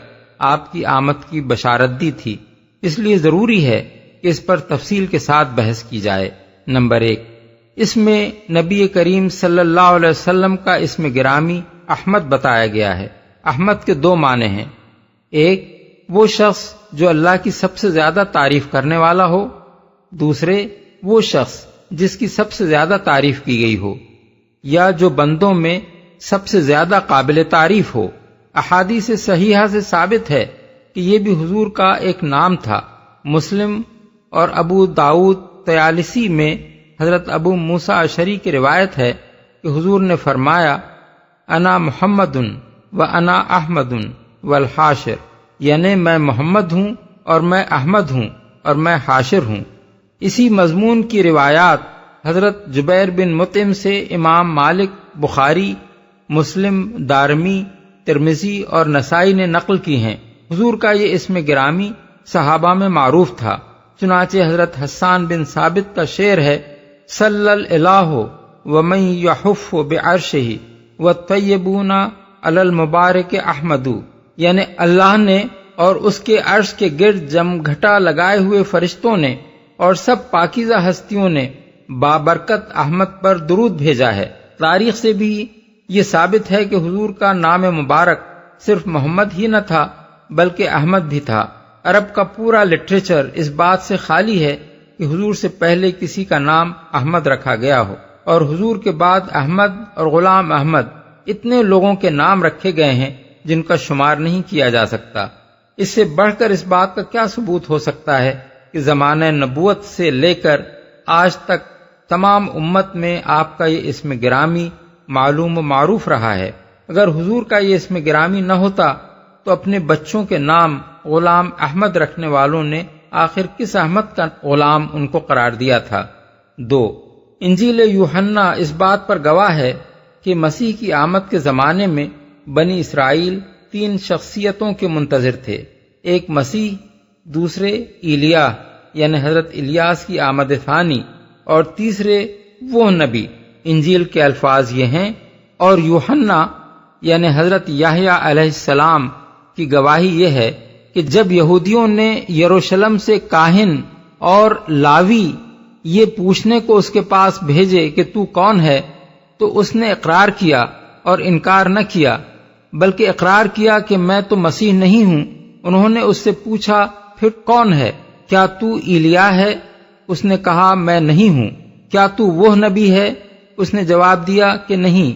آپ کی آمد کی بشارت دی تھی، اس لیے ضروری ہے کہ اس پر تفصیل کے ساتھ بحث کی جائے۔ نمبر 1، اس میں نبی کریم صلی اللہ علیہ وسلم کا اسم گرامی احمد بتایا گیا ہے۔ احمد کے دو معنی ہیں، ایک وہ شخص جو اللہ کی سب سے زیادہ تعریف کرنے والا ہو، دوسرے وہ شخص جس کی سب سے زیادہ تعریف کی گئی ہو یا جو بندوں میں سب سے زیادہ قابل تعریف ہو۔ احادیث صحیحہ سے ثابت ہے کہ یہ بھی حضور کا ایک نام تھا۔ مسلم اور ابو داؤد طیالسی میں حضرت ابو موسیٰ اشعری کی روایت ہے کہ حضور نے فرمایا، انا محمد و انا احمد والحاشر، یعنی میں محمد ہوں اور میں احمد ہوں اور میں حاشر ہوں۔ اسی مضمون کی روایات حضرت جبیر بن مطعم سے امام مالک، بخاری، مسلم، دارمی، ترمذی اور نسائی نے نقل کی ہیں۔ حضور کا یہ اسم گرامی صحابہ میں معروف تھا، چنانچہ حضرت حسان بن ثابت کا شعر ہے، صلی الالہ ومن یحف بعرشہ والطیبون علی المبارک احمد، یعنی اللہ نے اور اس کے عرش کے گرد جم گھٹا لگائے ہوئے فرشتوں نے اور سب پاکیزہ ہستیوں نے بابرکت احمد پر درود بھیجا ہے۔ تاریخ سے بھی یہ ثابت ہے کہ حضور کا نام مبارک صرف محمد ہی نہ تھا بلکہ احمد بھی تھا۔ عرب کا پورا لٹریچر اس بات سے خالی ہے کہ حضور سے پہلے کسی کا نام احمد رکھا گیا ہو، اور حضور کے بعد احمد اور غلام احمد اتنے لوگوں کے نام رکھے گئے ہیں جن کا شمار نہیں کیا جا سکتا۔ اس سے بڑھ کر اس بات کا کیا ثبوت ہو سکتا ہے کہ زمانہ نبوت سے لے کر آج تک تمام امت میں آپ کا یہ اسم گرامی معلوم و معروف رہا ہے۔ اگر حضور کا یہ اسم گرامی نہ ہوتا تو اپنے بچوں کے نام غلام احمد رکھنے والوں نے آخر کس احمد کا غلام ان کو قرار دیا تھا؟ 2، انجیل یوحنا اس بات پر گواہ ہے کہ مسیح کی آمد کے زمانے میں بنی اسرائیل 3 شخصیتوں کے منتظر تھے، ایک مسیح، دوسرے ایلیا یعنی حضرت الیاس کی آمد ثانی، اور تیسرے وہ نبی۔ انجیل کے الفاظ یہ ہیں، اور یوحنا یعنی حضرت یحییٰ علیہ السلام کی گواہی یہ ہے کہ جب یہودیوں نے یروشلم سے کاہن اور لاوی یہ پوچھنے کو اس کے پاس بھیجے کہ تو کون ہے، تو اس نے اقرار کیا اور انکار نہ کیا، بلکہ اقرار کیا کہ میں تو مسیح نہیں ہوں۔ انہوں نے اس سے پوچھا، پھر کون ہے؟ کیا تو ایلیا ہے؟ اس نے کہا، میں نہیں ہوں۔ کیا تو وہ نبی ہے؟ اس نے جواب دیا کہ نہیں۔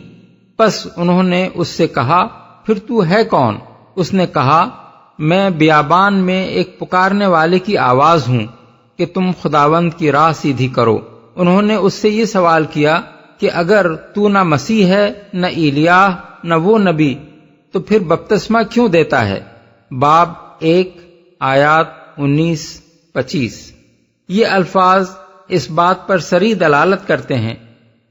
پس انہوں نے اس سے کہا، پھر تو ہے کون؟ اس نے کہا، میں بیابان میں ایک پکارنے والے کی آواز ہوں کہ تم خداوند کی راہ سیدھی کرو۔ انہوں نے اس سے یہ سوال کیا کہ اگر تو نہ مسیح ہے، نہ ایلیا، نہ وہ نبی، تو پھر بپتسمہ کیوں دیتا ہے؟ باب 1 آیات 19 25۔ یہ الفاظ اس بات پر صریح دلالت کرتے ہیں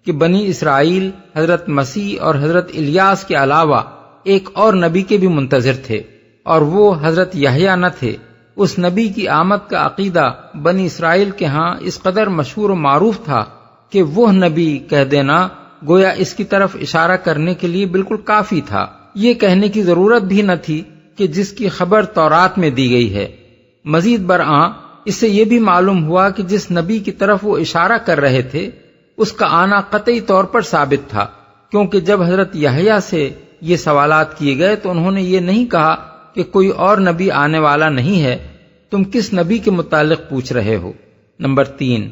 کہ بنی اسرائیل حضرت مسیح اور حضرت الیاس کے علاوہ ایک اور نبی کے بھی منتظر تھے، اور وہ حضرت یحییٰ نہ تھے۔ اس نبی کی آمد کا عقیدہ بنی اسرائیل کے ہاں اس قدر مشہور و معروف تھا کہ وہ نبی کہہ دینا گویا اس کی طرف اشارہ کرنے کے لیے بالکل کافی تھا۔ یہ کہنے کی ضرورت بھی نہ تھی کہ جس کی خبر تورات میں دی گئی ہے۔ مزید برآں اس سے یہ بھی معلوم ہوا کہ جس نبی کی طرف وہ اشارہ کر رہے تھے اس کا آنا قطعی طور پر ثابت تھا، کیونکہ جب حضرت یحییٰ سے یہ سوالات کیے گئے تو انہوں نے یہ نہیں کہا کہ کوئی اور نبی آنے والا نہیں ہے، تم کس نبی کے متعلق پوچھ رہے ہو؟ نمبر 3،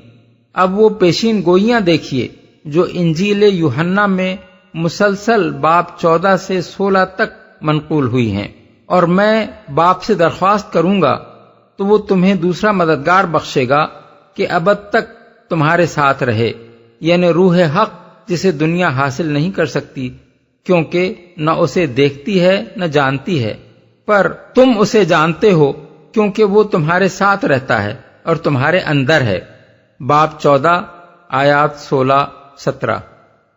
اب وہ پیشین گوئیاں دیکھیے جو انجیل یوحنا میں مسلسل باب 14 سے 16 تک منقول ہوئی ہیں، اور میں باپ سے درخواست کروں گا تو وہ تمہیں دوسرا مددگار بخشے گا کہ ابد تک تمہارے ساتھ رہے، یعنی روح حق جسے دنیا حاصل نہیں کر سکتی، کیونکہ نہ اسے دیکھتی ہے نہ جانتی ہے، پر تم اسے جانتے ہو کیونکہ وہ تمہارے ساتھ رہتا ہے اور تمہارے اندر ہے۔ باب 14 آیات 16-17۔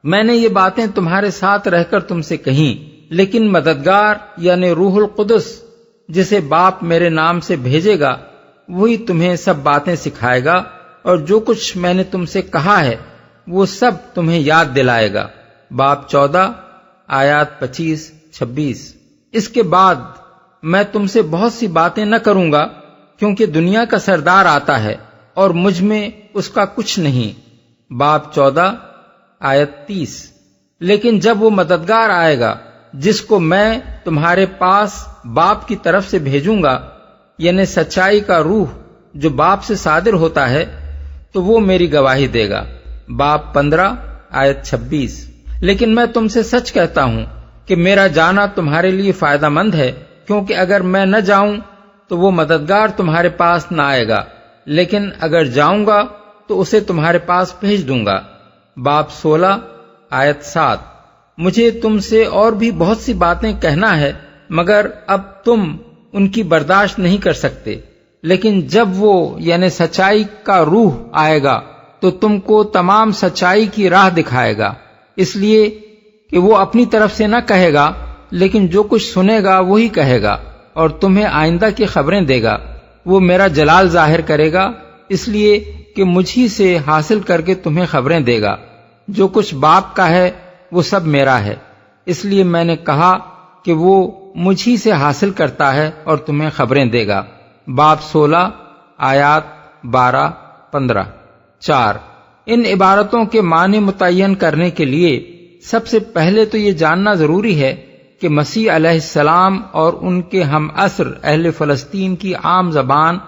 میں نے یہ باتیں تمہارے ساتھ رہ کر تم سے کہیں، لیکن مددگار یعنی روح القدس جسے باپ میرے نام سے بھیجے گا وہی تمہیں سب باتیں سکھائے گا، اور جو کچھ میں نے تم سے کہا ہے وہ سب تمہیں یاد دلائے گا۔ باب 14 آیات 25-26۔ اس کے بعد میں تم سے بہت سی باتیں نہ کروں گا، کیونکہ دنیا کا سردار آتا ہے اور مجھ میں اس کا کچھ نہیں۔ باب 14 آیت 30۔ لیکن جب وہ مددگار آئے گا جس کو میں تمہارے پاس باپ کی طرف سے بھیجوں گا، یعنی سچائی کا روح جو باپ سے صادر ہوتا ہے، تو وہ میری گواہی دے گا۔ باب 15 آیت 26۔ لیکن میں تم سے سچ کہتا ہوں کہ میرا جانا تمہارے لیے فائدہ مند ہے، کیونکہ اگر میں نہ جاؤں تو وہ مددگار تمہارے پاس نہ آئے گا، لیکن اگر جاؤں گا تو اسے تمہارے پاس بھیج دوں گا۔ باب 16 آیت 7۔ مجھے تم سے اور بھی بہت سی باتیں کہنا ہے، مگر اب تم ان کی برداشت نہیں کر سکتے، لیکن جب وہ یعنی سچائی کا روح آئے گا تو تم کو تمام سچائی کی راہ دکھائے گا، اس لیے کہ وہ اپنی طرف سے نہ کہے گا، لیکن جو کچھ سنے گا وہی کہے گا، اور تمہیں آئندہ کی خبریں دے گا۔ وہ میرا جلال ظاہر کرے گا، اس لیے کہ مجھ ہی سے حاصل کر کے تمہیں خبریں دے گا۔ جو کچھ باپ کا ہے وہ سب میرا ہے، اس لیے میں نے کہا کہ وہ مجھ ہی سے حاصل کرتا ہے اور تمہیں خبریں دے گا۔ باب 16 آیات 12-15۔ 4۔ ان عبارتوں کے معنی متعین کرنے کے لیے سب سے پہلے تو یہ جاننا ضروری ہے کہ مسیح علیہ السلام اور ان کے ہم عصر اہل فلسطین کی عام زبان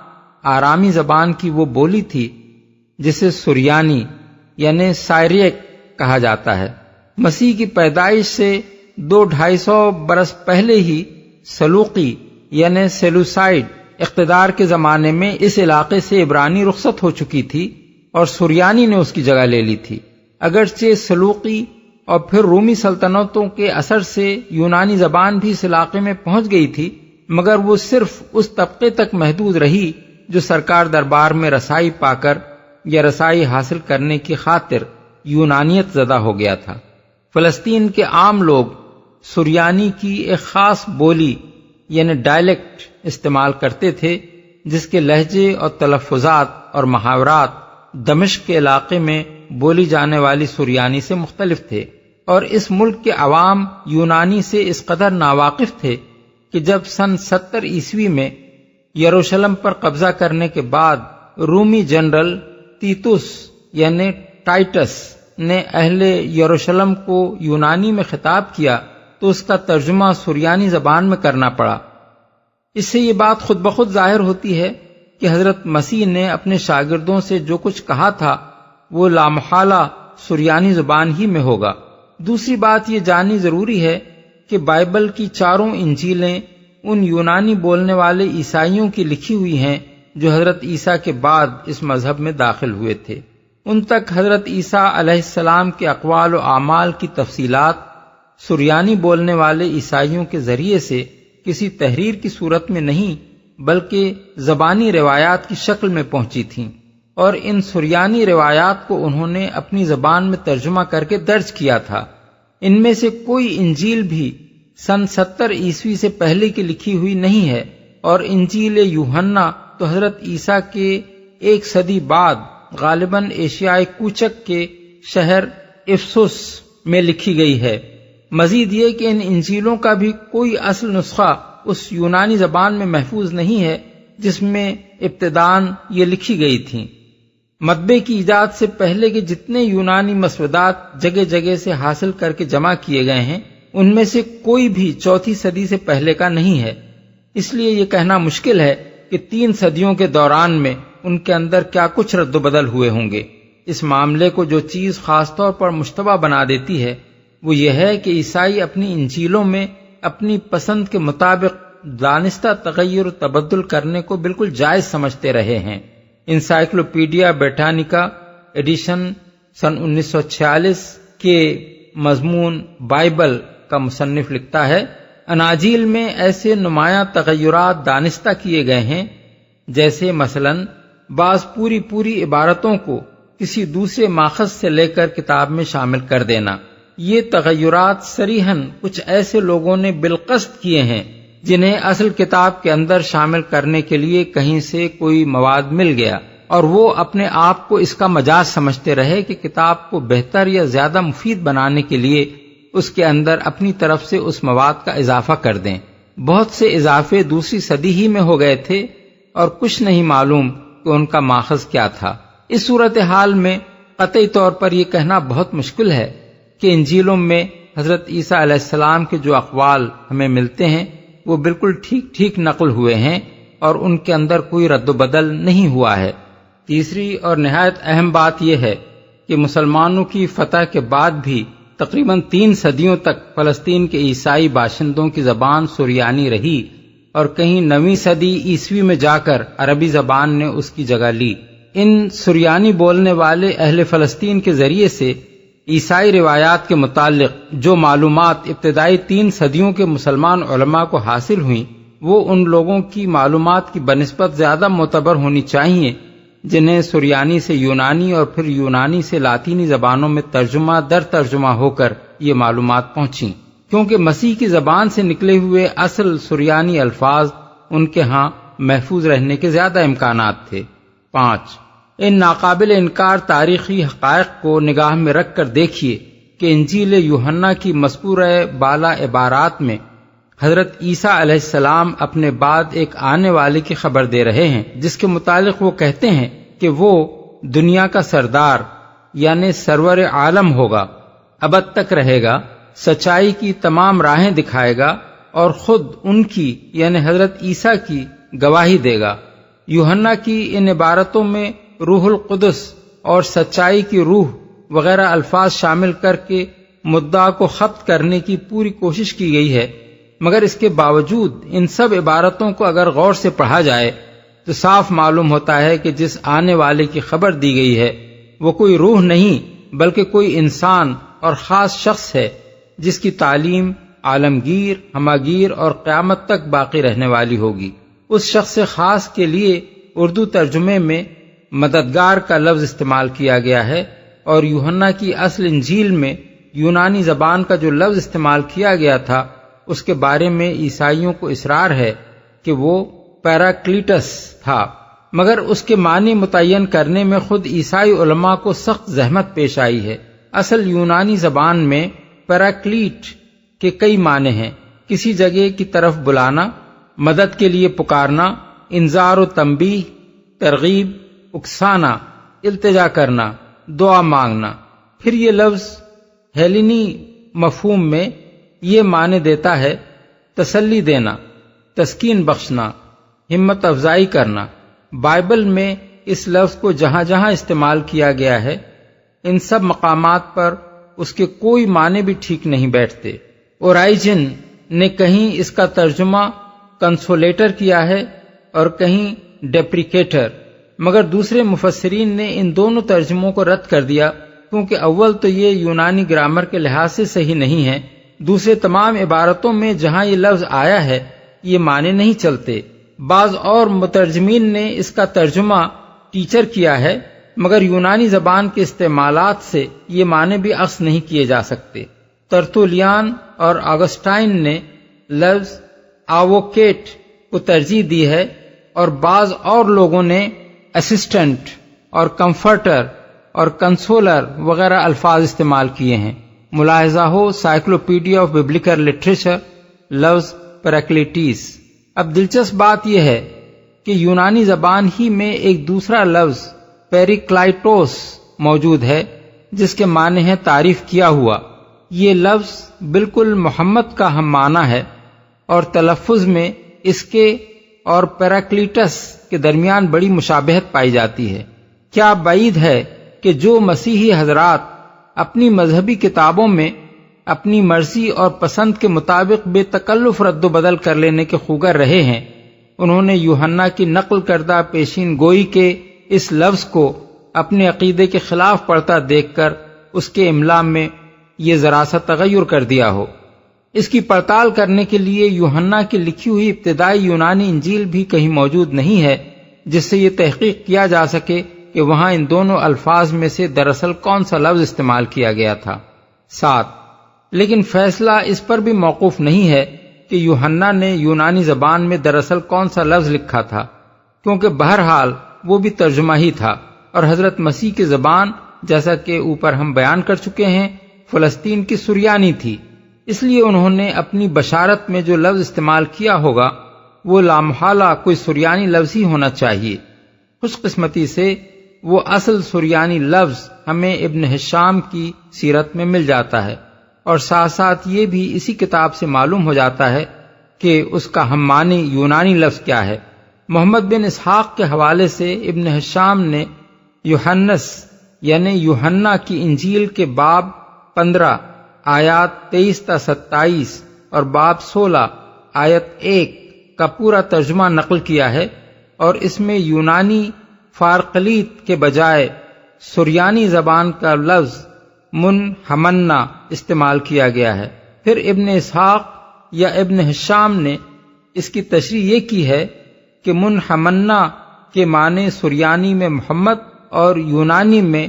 آرامی زبان کی وہ بولی تھی جسے سریانی یعنی سائریک کہا جاتا ہے۔ مسیح کی پیدائش سے 200-250 برس پہلے ہی سلوقی یعنی سیلوسائڈ اقتدار کے زمانے میں اس علاقے سے عبرانی رخصت ہو چکی تھی اور سریانی نے اس کی جگہ لے لی تھی۔ اگرچہ سلوقی اور پھر رومی سلطنتوں کے اثر سے یونانی زبان بھی اس علاقے میں پہنچ گئی تھی، مگر وہ صرف اس طبقے تک محدود رہی جو سرکار دربار میں رسائی پا کر یا رسائی حاصل کرنے کی خاطر یونانیت زدہ ہو گیا تھا۔ فلسطین کے عام لوگ سریانی کی ایک خاص بولی یعنی ڈائلیکٹ استعمال کرتے تھے، جس کے لہجے اور تلفظات اور محاورات دمشق کے علاقے میں بولی جانے والی سریانی سے مختلف تھے، اور اس ملک کے عوام یونانی سے اس قدر ناواقف تھے کہ جب سن 70 عیسوی میں یروشلم پر قبضہ کرنے کے بعد رومی جنرل تیتوس یعنی ٹائٹس نے اہل یروشلم کو یونانی میں خطاب کیا تو اس کا ترجمہ سریانی زبان میں کرنا پڑا۔ اس سے یہ بات خود بخود ظاہر ہوتی ہے کہ حضرت مسیح نے اپنے شاگردوں سے جو کچھ کہا تھا وہ لامحالہ سریانی زبان ہی میں ہوگا۔ دوسری بات یہ جاننی ضروری ہے کہ بائبل کی 4 انجیلیں ان یونانی بولنے والے عیسائیوں کی لکھی ہوئی ہیں جو حضرت عیسیٰ کے بعد اس مذہب میں داخل ہوئے تھے۔ ان تک حضرت عیسیٰ علیہ السلام کے اقوال و اعمال کی تفصیلات سریانی بولنے والے عیسائیوں کے ذریعے سے کسی تحریر کی صورت میں نہیں بلکہ زبانی روایات کی شکل میں پہنچی تھیں، اور ان سریانی روایات کو انہوں نے اپنی زبان میں ترجمہ کر کے درج کیا تھا۔ ان میں سے کوئی انجیل بھی سن 70 عیسوی سے پہلے کی لکھی ہوئی نہیں ہے، اور انجیل یوحنا تو حضرت عیسیٰ کے 1 صدی بعد غالباً ایشیائے کوچک کے شہر افسس میں لکھی گئی ہے۔ مزید یہ کہ ان انجیلوں کا بھی کوئی اصل نسخہ اس یونانی زبان میں محفوظ نہیں ہے جس میں ابتداً یہ لکھی گئی تھیں۔ مطبعے کی ایجاد سے پہلے کے جتنے یونانی مسودات جگہ جگہ سے حاصل کر کے جمع کیے گئے ہیں، ان میں سے کوئی بھی 4 صدی سے پہلے کا نہیں ہے۔ اس لیے یہ کہنا مشکل ہے کہ 3 صدیوں کے دوران میں ان کے اندر کیا کچھ رد و بدل ہوئے ہوں گے۔ اس معاملے کو جو چیز خاص طور پر مشتبہ بنا دیتی ہے وہ یہ ہے کہ عیسائی اپنی انجیلوں میں اپنی پسند کے مطابق دانستہ تغیر و تبدل کرنے کو بالکل جائز سمجھتے رہے ہیں۔ انسائکلوپیڈیا بریٹانیکا ایڈیشن سن 1946 کے مضمون بائبل کا مصنف لکھتا ہے، اناجیل میں ایسے نمایاں تغیرات دانستہ کیے گئے ہیں جیسے مثلاً بعض پوری عبارتوں کو کسی دوسرے ماخذ سے لے کر کتاب میں شامل کر دینا۔ یہ تغیرات صریحاً کچھ ایسے لوگوں نے بالقصد کیے ہیں جنہیں اصل کتاب کے اندر شامل کرنے کے لیے کہیں سے کوئی مواد مل گیا، اور وہ اپنے آپ کو اس کا مجاز سمجھتے رہے کہ کتاب کو بہتر یا زیادہ مفید بنانے کے لیے اس کے اندر اپنی طرف سے اس مواد کا اضافہ کر دیں۔ بہت سے اضافے 2 صدی ہی میں ہو گئے تھے اور کچھ نہیں معلوم کہ ان کا ماخذ کیا تھا۔ اس صورتحال میں قطعی طور پر یہ کہنا بہت مشکل ہے کہ انجیلوں میں حضرت عیسیٰ علیہ السلام کے جو اقوال ہمیں ملتے ہیں وہ بالکل ٹھیک نقل ہوئے ہیں اور ان کے اندر کوئی رد و بدل نہیں ہوا ہے۔ تیسری اور نہایت اہم بات یہ ہے کہ مسلمانوں کی فتح کے بعد بھی تقریباً 3 صدیوں تک فلسطین کے عیسائی باشندوں کی زبان سریانی رہی، اور کہیں 9ویں صدی عیسوی میں جا کر عربی زبان نے اس کی جگہ لی۔ ان سریانی بولنے والے اہل فلسطین کے ذریعے سے عیسائی روایات کے متعلق جو معلومات ابتدائی 3 صدیوں کے مسلمان علماء کو حاصل ہوئیں وہ ان لوگوں کی معلومات کی بنسبت زیادہ معتبر ہونی چاہیے جنہیں سریانی سے یونانی اور پھر یونانی سے لاطینی زبانوں میں ترجمہ در ترجمہ ہو کر یہ معلومات پہنچیں، کیونکہ مسیح کی زبان سے نکلے ہوئے اصل سریانی الفاظ ان کے ہاں محفوظ رہنے کے زیادہ امکانات تھے۔ 5. ان ناقابل انکار تاریخی حقائق کو نگاہ میں رکھ کر دیکھیے کہ انجیل یوحنا کی مذکورہ بالا عبارات میں حضرت عیسیٰ علیہ السلام اپنے بعد ایک آنے والے کی خبر دے رہے ہیں، جس کے متعلق وہ کہتے ہیں کہ وہ دنیا کا سردار یعنی سرور عالم ہوگا، ابد تک رہے گا، سچائی کی تمام راہیں دکھائے گا اور خود ان کی یعنی حضرت عیسیٰ کی گواہی دے گا۔ یوحنا کی ان عبارتوں میں روح القدس اور سچائی کی روح وغیرہ الفاظ شامل کر کے مدعا کو خفت کرنے کی پوری کوشش کی گئی ہے، مگر اس کے باوجود ان سب عبارتوں کو اگر غور سے پڑھا جائے تو صاف معلوم ہوتا ہے کہ جس آنے والے کی خبر دی گئی ہے وہ کوئی روح نہیں بلکہ کوئی انسان اور خاص شخص ہے جس کی تعلیم عالمگیر، ہماگیر اور قیامت تک باقی رہنے والی ہوگی۔ اس شخص خاص کے لیے اردو ترجمے میں مددگار کا لفظ استعمال کیا گیا ہے، اور یوحنا کی اصل انجیل میں یونانی زبان کا جو لفظ استعمال کیا گیا تھا اس کے بارے میں عیسائیوں کو اصرار ہے کہ وہ پیراکلیٹس تھا، مگر اس کے معنی متعین کرنے میں خود عیسائی علماء کو سخت زحمت پیش آئی ہے۔ اصل یونانی زبان میں پیراکلیٹ کے کئی معنی ہیں: کسی جگہ کی طرف بلانا، مدد کے لیے پکارنا، انذار و تنبیہ، ترغیب، اکسانا، التجا کرنا، دعا مانگنا۔ پھر یہ لفظ ہیلینی مفہوم میں یہ معنی دیتا ہے تسلی دینا، تسکین بخشنا، ہمت افزائی کرنا۔ بائبل میں اس لفظ کو جہاں جہاں استعمال کیا گیا ہے ان سب مقامات پر اس کے کوئی معنی بھی ٹھیک نہیں بیٹھتے۔ اورائجن نے کہیں اس کا ترجمہ کنسولیٹر کیا ہے اور کہیں ڈیپریکیٹر، مگر دوسرے مفسرین نے ان دونوں ترجموں کو رد کر دیا، کیونکہ اول تو یہ یونانی گرامر کے لحاظ سے صحیح نہیں ہے، دوسرے تمام عبارتوں میں جہاں یہ لفظ آیا ہے یہ معنی نہیں چلتے۔ بعض اور مترجمین نے اس کا ترجمہ ٹیچر کیا ہے، مگر یونانی زبان کے استعمالات سے یہ معنی بھی اخذ نہیں کیے جا سکتے۔ ترتولیان اور آگسٹائن نے لفظ آووکیٹ کو ترجیح دی ہے، اور بعض اور لوگوں نے اسسٹنٹ اور کمفرٹر اور کنسولر وغیرہ الفاظ استعمال کیے ہیں۔ ملاحظہ ہو سائیکلوپیڈیا آف ببلیکل لٹریچر، لفظ پیراکلیٹیس۔ اب دلچسپ بات یہ ہے کہ یونانی زبان ہی میں ایک دوسرا لفظ پیریکلائٹوس موجود ہے، جس کے معنی ہے تعریف کیا ہوا۔ یہ لفظ بالکل محمد کا ہم معنی ہے، اور تلفظ میں اس کے اور پیراکلیٹس کے درمیان بڑی مشابہت پائی جاتی ہے۔ کیا بعید ہے کہ جو مسیحی حضرات اپنی مذہبی کتابوں میں اپنی مرضی اور پسند کے مطابق بے تکلف رد و بدل کر لینے کے خوگر رہے ہیں، انہوں نے یوحنا کی نقل کردہ پیشین گوئی کے اس لفظ کو اپنے عقیدے کے خلاف پڑھتا دیکھ کر اس کے املا میں یہ ذرا سا تغیر کر دیا ہو۔ اس کی پڑتال کرنے کے لیے یوحنا کی لکھی ہوئی ابتدائی یونانی انجیل بھی کہیں موجود نہیں ہے، جس سے یہ تحقیق کیا جا سکے کہ وہاں ان دونوں الفاظ میں سے دراصل کون سا لفظ استعمال کیا گیا تھا۔ 7. لیکن فیصلہ اس پر بھی موقوف نہیں ہے کہ یوحنا نے یونانی زبان میں دراصل کون سا لفظ لکھا تھا، کیونکہ بہرحال وہ بھی ترجمہ ہی تھا، اور حضرت مسیح کی زبان جیسا کہ اوپر ہم بیان کر چکے ہیں فلسطین کی سریانی تھی، اس لیے انہوں نے اپنی بشارت میں جو لفظ استعمال کیا ہوگا وہ لامحالہ کوئی سریانی لفظ ہی ہونا چاہیے۔ خوش قسمتی سے وہ اصل سریانی لفظ ہمیں ابن ہشام کی سیرت میں مل جاتا ہے، اور ساتھ ساتھ یہ بھی اسی کتاب سے معلوم ہو جاتا ہے کہ اس کا ہم معنی یونانی لفظ کیا ہے۔ محمد بن اسحاق کے حوالے سے ابن ہشام نے یوحنس یعنی یوحنا کی انجیل کے باب 15 آیات 23 تا 27 اور باب 16 آیت 1 کا پورا ترجمہ نقل کیا ہے، اور اس میں یونانی فارقلیت کے بجائے سریانی زبان کا لفظ منحمنا استعمال کیا گیا ہے۔ پھر ابن اسحاق یا ابن ہشام نے اس کی تشریح یہ کی ہے کہ منحمنا کے معنی سریانی میں محمد اور یونانی میں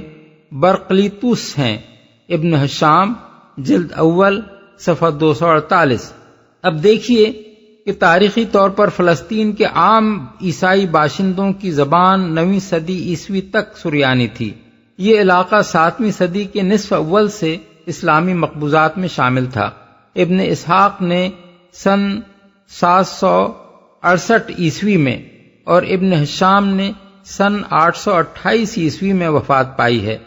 برقلیتوس ہیں۔ ابن ہشام جلد اول صفحہ 248۔ اب دیکھیے کہ تاریخی طور پر فلسطین کے عام عیسائی باشندوں کی زبان 9ویں صدی عیسوی تک سریانی تھی۔ یہ علاقہ 7ویں صدی کے نصف اول سے اسلامی مقبوضات میں شامل تھا۔ ابن اسحاق نے سن 768 عیسوی میں اور ابن ہشام نے سن 828 عیسوی میں وفات پائی ہے۔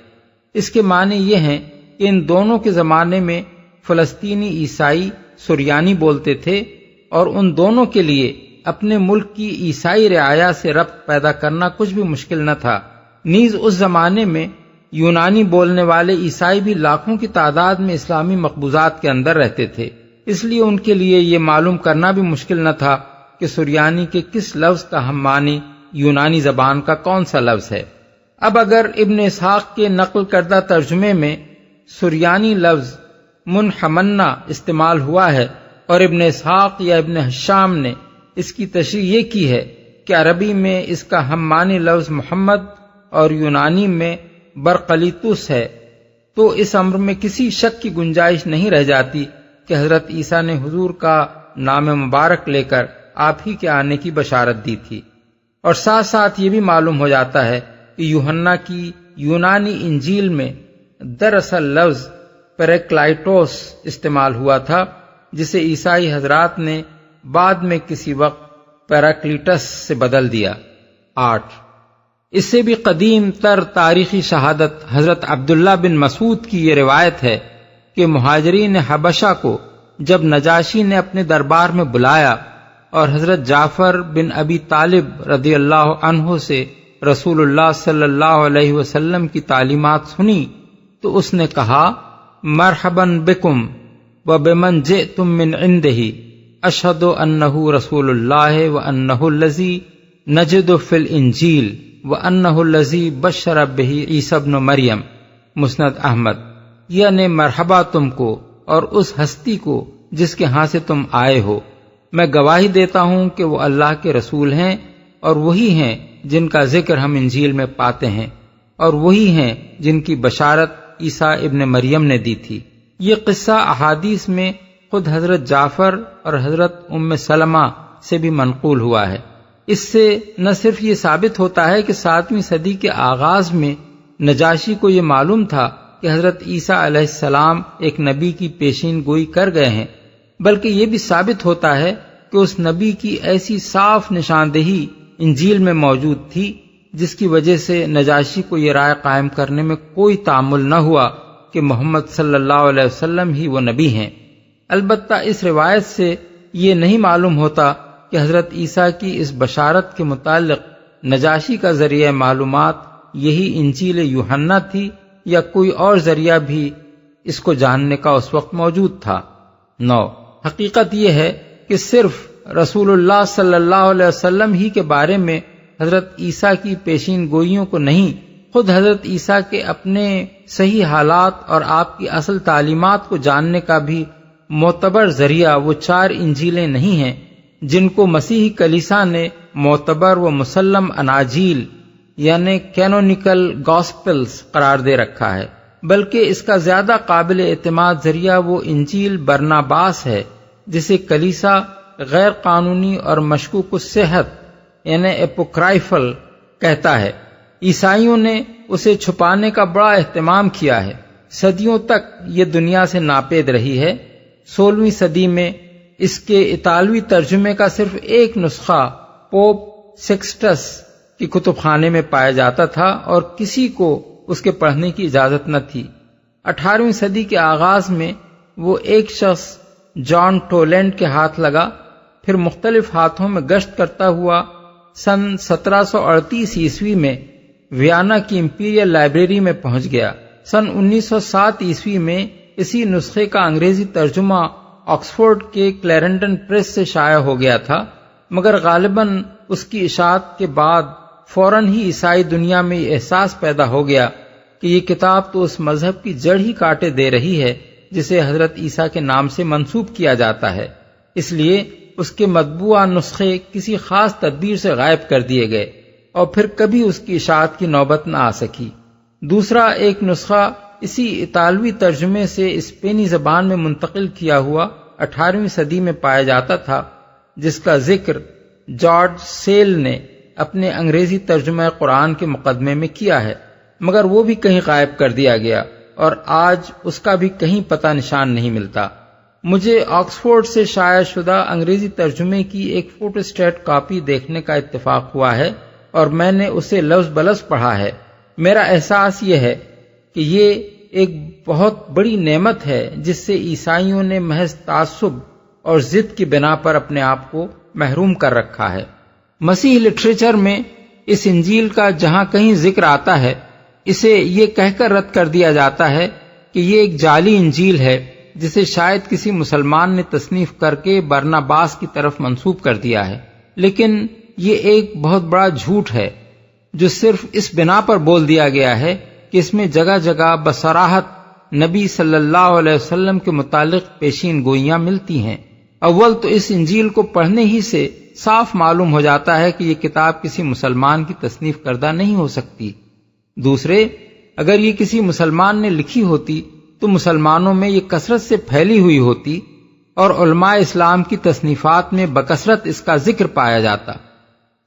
اس کے معنی یہ ہیں کہ ان دونوں کے زمانے میں فلسطینی عیسائی سریانی بولتے تھے، اور ان دونوں کے لیے اپنے ملک کی عیسائی رعایا سے ربط پیدا کرنا کچھ بھی مشکل نہ تھا۔ نیز اس زمانے میں یونانی بولنے والے عیسائی بھی لاکھوں کی تعداد میں اسلامی مقبوضات کے اندر رہتے تھے، اس لیے ان کے لیے یہ معلوم کرنا بھی مشکل نہ تھا کہ سریانی کے کس لفظ کا ہم معنی یونانی زبان کا کون سا لفظ ہے۔ اب اگر ابن اسحاق کے نقل کردہ ترجمے میں سریانی لفظ منحمنا استعمال ہوا ہے، اور ابن اسحاق یا ابن ہشام نے اس کی تشریح یہ کی ہے کہ عربی میں اس کا ہم معنی لفظ محمد اور یونانی میں برقلیتوس ہے، تو اس امر میں کسی شک کی گنجائش نہیں رہ جاتی کہ حضرت عیسیٰ نے حضور کا نام مبارک لے کر آپ ہی کے آنے کی بشارت دی تھی۔ اور ساتھ ساتھ یہ بھی معلوم ہو جاتا ہے کہ یوحنا کی یونانی انجیل میں دراصل لفظ پیریکلائٹوس استعمال ہوا تھا، جسے عیسائی حضرات نے بعد میں کسی وقت پیراکلیٹس سے بدل دیا۔ 8. اس سے بھی قدیم تر تاریخی شہادت حضرت عبداللہ بن مسعود کی یہ روایت ہے کہ مہاجرین حبشہ کو جب نجاشی نے اپنے دربار میں بلایا اور حضرت جعفر بن ابی طالب رضی اللہ عنہ سے رسول اللہ صلی اللہ علیہ وسلم کی تعلیمات سنی تو اس نے کہا، مرحباً بکم وبمن جئتم من عنده اشہد انہ رسول اللہ وانہ الذی نجد فی الانجیل وانہ الذی بشر بہ عیسی ابن مریم، مسند احمد۔ یعنی مرحبا تم کو اور اس ہستی کو جس کے ہاں سے تم آئے ہو، میں گواہی دیتا ہوں کہ وہ اللہ کے رسول ہیں، اور وہی ہیں جن کا ذکر ہم انجیل میں پاتے ہیں، اور وہی ہیں جن کی بشارت عیسیٰ ابن مریم نے دی تھی۔ یہ قصہ احادیث میں خود حضرت جعفر اور حضرت ام سلمہ سے بھی منقول ہوا ہے۔ اس سے نہ صرف یہ ثابت ہوتا ہے کہ 7ویں صدی کے آغاز میں نجاشی کو یہ معلوم تھا کہ حضرت عیسیٰ علیہ السلام ایک نبی کی پیشین گوئی کر گئے ہیں، بلکہ یہ بھی ثابت ہوتا ہے کہ اس نبی کی ایسی صاف نشاندہی انجیل میں موجود تھی جس کی وجہ سے نجاشی کو یہ رائے قائم کرنے میں کوئی تعامل نہ ہوا کہ محمد صلی اللہ علیہ وسلم ہی وہ نبی ہیں۔ البتہ اس روایت سے یہ نہیں معلوم ہوتا کہ حضرت عیسیٰ کی اس بشارت کے متعلق نجاشی کا ذریعہ معلومات یہی انجیل یوحنا تھی یا کوئی اور ذریعہ بھی اس کو جاننے کا اس وقت موجود تھا۔ 9 حقیقت یہ ہے کہ صرف رسول اللہ صلی اللہ علیہ وسلم ہی کے بارے میں حضرت عیسیٰ کی پیشین گوئیوں کو نہیں، خود حضرت عیسیٰ کے اپنے صحیح حالات اور آپ کی اصل تعلیمات کو جاننے کا بھی معتبر ذریعہ وہ 4 انجیلیں نہیں ہیں جن کو مسیحی کلیسا نے معتبر و مسلم اناجیل یعنی کینونیکل گاسپلز قرار دے رکھا ہے، بلکہ اس کا زیادہ قابل اعتماد ذریعہ وہ انجیل برناباس ہے جسے کلیسا غیر قانونی اور مشکوک الصحت یعنی اپوکرائفل کہتا ہے۔ عیسائیوں نے اسے چھپانے کا بڑا اہتمام کیا ہے، صدیوں تک یہ دنیا سے ناپید رہی ہے۔ 16ویں صدی میں اس کے اطالوی ترجمے کا صرف ایک نسخہ پوپ سیکسٹس کی کتب خانے میں پایا جاتا تھا اور کسی کو اس کے پڑھنے کی اجازت نہ تھی۔ 18ویں صدی کے آغاز میں وہ ایک شخص جان ٹولینڈ کے ہاتھ لگا، پھر مختلف ہاتھوں میں گشت کرتا ہوا سن 1738 عیسوی میں ویانا کی امپیریل لائبریری میں پہنچ گیا۔ سن 1907 عیسوی میں اسی نسخے کا انگریزی ترجمہ آکسفورڈ کے کلیرنڈن پریس سے شائع ہو گیا تھا، مگر غالباً اس کی اشاعت کے بعد فوراً ہی عیسائی دنیا میں یہ احساس پیدا ہو گیا کہ یہ کتاب تو اس مذہب کی جڑ ہی کاٹے دے رہی ہے جسے حضرت عیسیٰ کے نام سے منسوب کیا جاتا ہے، اس لیے اس کے مطبوعہ نسخے کسی خاص تدبیر سے غائب کر دیے گئے اور پھر کبھی اس کی اشاعت کی نوبت نہ آ سکی۔ دوسرا ایک نسخہ اسی اطالوی ترجمے سے اسپینی زبان میں منتقل کیا ہوا 18ویں صدی میں پایا جاتا تھا، جس کا ذکر جارج سیل نے اپنے انگریزی ترجمہ قرآن کے مقدمے میں کیا ہے، مگر وہ بھی کہیں غائب کر دیا گیا اور آج اس کا بھی کہیں پتہ نشان نہیں ملتا۔ مجھے آکسفورڈ سے شائع شدہ انگریزی ترجمے کی ایک فوٹوسٹیٹ کاپی دیکھنے کا اتفاق ہوا ہے اور میں نے اسے لفظ بلفظ پڑھا ہے۔ میرا احساس یہ ہے کہ یہ ایک بہت بڑی نعمت ہے جس سے عیسائیوں نے محض تعصب اور ضد کی بنا پر اپنے آپ کو محروم کر رکھا ہے۔ مسیح لٹریچر میں اس انجیل کا جہاں کہیں ذکر آتا ہے اسے یہ کہہ کر رد کر دیا جاتا ہے کہ یہ ایک جعلی انجیل ہے جسے شاید کسی مسلمان نے تصنیف کر کے برناباس کی طرف منسوب کر دیا ہے، لیکن یہ ایک بہت بڑا جھوٹ ہے جو صرف اس بنا پر بول دیا گیا ہے کہ اس میں جگہ جگہ بصراحت نبی صلی اللہ علیہ وسلم کے متعلق پیشین گوئیاں ملتی ہیں۔ اول تو اس انجیل کو پڑھنے ہی سے صاف معلوم ہو جاتا ہے کہ یہ کتاب کسی مسلمان کی تصنیف کردہ نہیں ہو سکتی۔ دوسرے، اگر یہ کسی مسلمان نے لکھی ہوتی تو مسلمانوں میں یہ کثرت سے پھیلی ہوئی ہوتی اور علماء اسلام کی تصنیفات میں بکثرت اس کا ذکر پایا جاتا،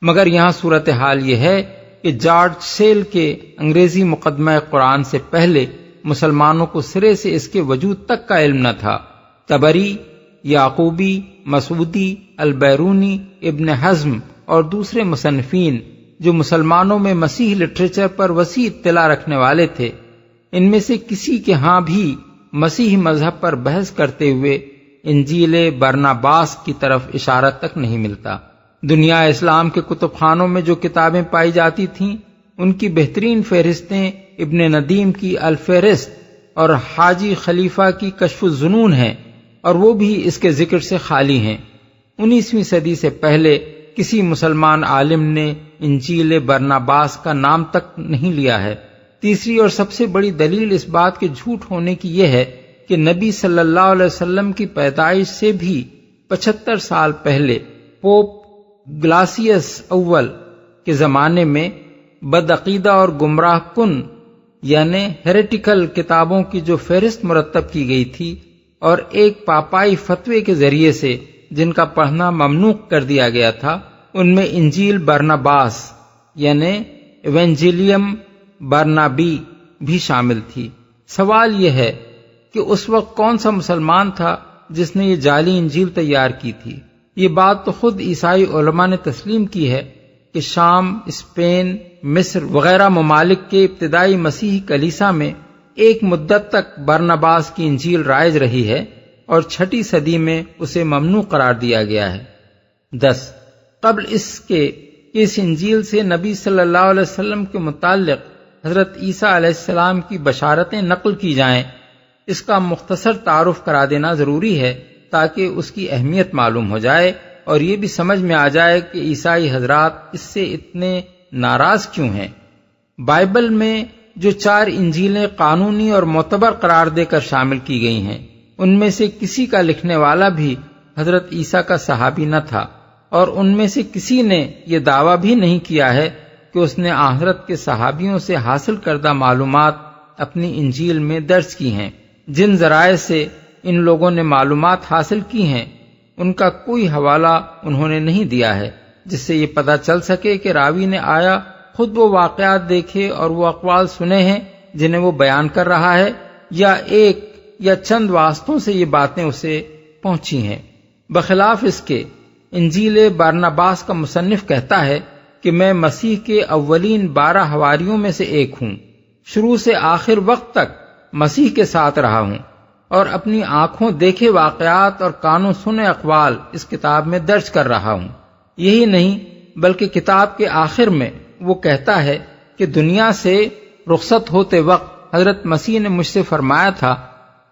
مگر یہاں صورتحال یہ ہے کہ جارج سیل کے انگریزی مقدمہ قرآن سے پہلے مسلمانوں کو سرے سے اس کے وجود تک کا علم نہ تھا۔ طبری، یعقوبی، مسعودی، البیرونی، ابن حزم اور دوسرے مصنفین جو مسلمانوں میں مسیح لٹریچر پر وسیع اطلاع رکھنے والے تھے، ان میں سے کسی کے ہاں بھی مسیح مذہب پر بحث کرتے ہوئے انجیل برناباس کی طرف اشارہ تک نہیں ملتا۔ دنیا اسلام کے کتب خانوں میں جو کتابیں پائی جاتی تھیں ان کی بہترین فہرستیں ابن ندیم کی الفہرست اور حاجی خلیفہ کی کشف الظنون ہیں، اور وہ بھی اس کے ذکر سے خالی ہیں۔ 19ویں صدی سے پہلے کسی مسلمان عالم نے انجیل برناباس کا نام تک نہیں لیا ہے۔ تیسری اور سب سے بڑی دلیل اس بات کے جھوٹ ہونے کی یہ ہے کہ نبی صلی اللہ علیہ وسلم کی پیدائش سے بھی 75 سال پہلے پوپ گلاسیس اول کے زمانے میں بدعقیدہ اور گمراہ کن یعنی ہیریٹیکل کتابوں کی جو فہرست مرتب کی گئی تھی اور ایک پاپائی فتوے کے ذریعے سے جن کا پڑھنا ممنوع کر دیا گیا تھا، ان میں انجیل برناباس یعنی ایونجیلیم برنابی بھی شامل تھی۔ سوال یہ ہے کہ اس وقت کون سا مسلمان تھا جس نے یہ جعلی انجیل تیار کی تھی؟ یہ بات تو خود عیسائی علماء نے تسلیم کی ہے کہ شام، اسپین، مصر وغیرہ ممالک کے ابتدائی مسیحی کلیسا میں ایک مدت تک برناباس کی انجیل رائج رہی ہے اور 6 صدی میں اسے ممنوع قرار دیا گیا ہے۔ 10 قبل اس کے کہ اس انجیل سے نبی صلی اللہ علیہ وسلم کے متعلق حضرت عیسیٰ علیہ السلام کی بشارتیں نقل کی جائیں، اس کا مختصر تعارف کرا دینا ضروری ہے تاکہ اس کی اہمیت معلوم ہو جائے اور یہ بھی سمجھ میں آ جائے کہ عیسائی حضرات اس سے اتنے ناراض کیوں ہیں۔ بائبل میں جو 4 انجیلیں قانونی اور معتبر قرار دے کر شامل کی گئی ہیں، ان میں سے کسی کا لکھنے والا بھی حضرت عیسیٰ کا صحابی نہ تھا، اور ان میں سے کسی نے یہ دعویٰ بھی نہیں کیا ہے کہ اس نے حضرت کے صحابیوں سے حاصل کردہ معلومات اپنی انجیل میں درج کی ہیں۔ جن ذرائع سے ان لوگوں نے معلومات حاصل کی ہیں، ان کا کوئی حوالہ انہوں نے نہیں دیا ہے جس سے یہ پتہ چل سکے کہ راوی نے آیا خود وہ واقعات دیکھے اور وہ اقوال سنے ہیں جنہیں وہ بیان کر رہا ہے، یا ایک یا چند واسطوں سے یہ باتیں اسے پہنچی ہیں۔ بخلاف اس کے انجیل برناباس کا مصنف کہتا ہے کہ میں مسیح کے اولین 12 حواریوں میں سے ایک ہوں، شروع سے آخر وقت تک مسیح کے ساتھ رہا ہوں اور اپنی آنکھوں دیکھے واقعات اور کانوں سنے اقوال اس کتاب میں درج کر رہا ہوں۔ یہی نہیں بلکہ کتاب کے آخر میں وہ کہتا ہے کہ دنیا سے رخصت ہوتے وقت حضرت مسیح نے مجھ سے فرمایا تھا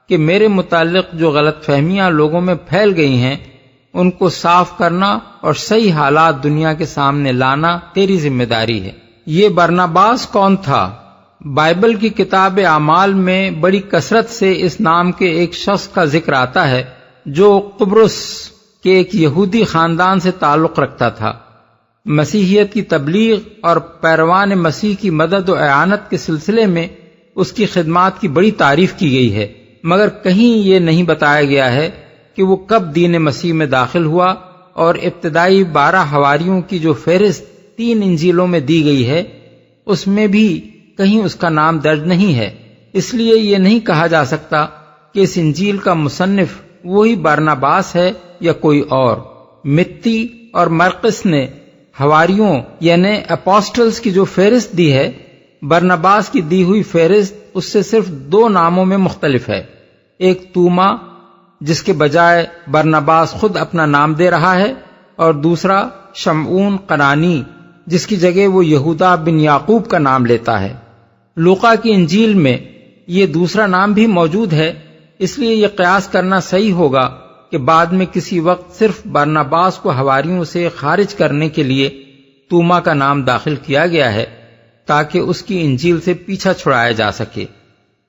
کہ میرے متعلق جو غلط فہمیاں لوگوں میں پھیل گئی ہیں ان کو صاف کرنا اور صحیح حالات دنیا کے سامنے لانا تیری ذمہ داری ہے۔ یہ برناباس کون تھا؟ بائبل کی کتاب اعمال میں بڑی کثرت سے اس نام کے ایک شخص کا ذکر آتا ہے جو قبرص کے ایک یہودی خاندان سے تعلق رکھتا تھا۔ مسیحیت کی تبلیغ اور پیروان مسیح کی مدد و اعانت کے سلسلے میں اس کی خدمات کی بڑی تعریف کی گئی ہے، مگر کہیں یہ نہیں بتایا گیا ہے کہ وہ کب دین مسیح میں داخل ہوا، اور ابتدائی 12 حواریوں کی جو فہرست 3 انجیلوں میں دی گئی ہے اس میں بھی کہیں اس کا نام درج نہیں ہے۔ اس لیے یہ نہیں کہا جا سکتا کہ اس انجیل کا مصنف وہی برناباس ہے یا کوئی اور۔ متی اور مرقس نے حواریوں یعنی اپوسٹلز کی جو فہرست دی ہے، برناباس کی دی ہوئی فہرست اس سے صرف 2 ناموں میں مختلف ہے، ایک توما جس کے بجائے برناباس خود اپنا نام دے رہا ہے، اور دوسرا شمعون قنانی جس کی جگہ وہ یہودا بن یعقوب کا نام لیتا ہے۔ لوقا کی انجیل میں یہ دوسرا نام بھی موجود ہے، اس لیے یہ قیاس کرنا صحیح ہوگا کہ بعد میں کسی وقت صرف برناباس کو حواریوں سے خارج کرنے کے لیے توما کا نام داخل کیا گیا ہے تاکہ اس کی انجیل سے پیچھا چھڑایا جا سکے،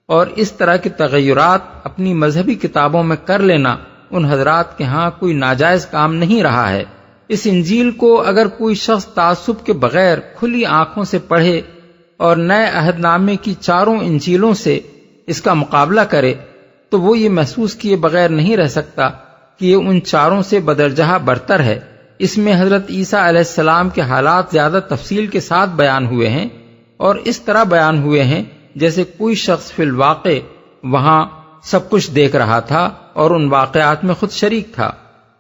اور اس طرح کے تغیرات اپنی مذہبی کتابوں میں کر لینا ان حضرات کے ہاں کوئی ناجائز کام نہیں رہا ہے۔ اس انجیل کو اگر کوئی شخص تعصب کے بغیر کھلی آنکھوں سے پڑھے اور نئے عہد نامے کی 4 انجیلوں سے اس کا مقابلہ کرے تو وہ یہ محسوس کیے بغیر نہیں رہ سکتا کہ یہ ان 4 سے بدرجہ برتر ہے۔ اس میں حضرت عیسیٰ علیہ السلام کے حالات زیادہ تفصیل کے ساتھ بیان ہوئے ہیں اور اس طرح بیان ہوئے ہیں جیسے کوئی شخص فی الواقع وہاں سب کچھ دیکھ رہا تھا اور ان واقعات میں خود شریک تھا۔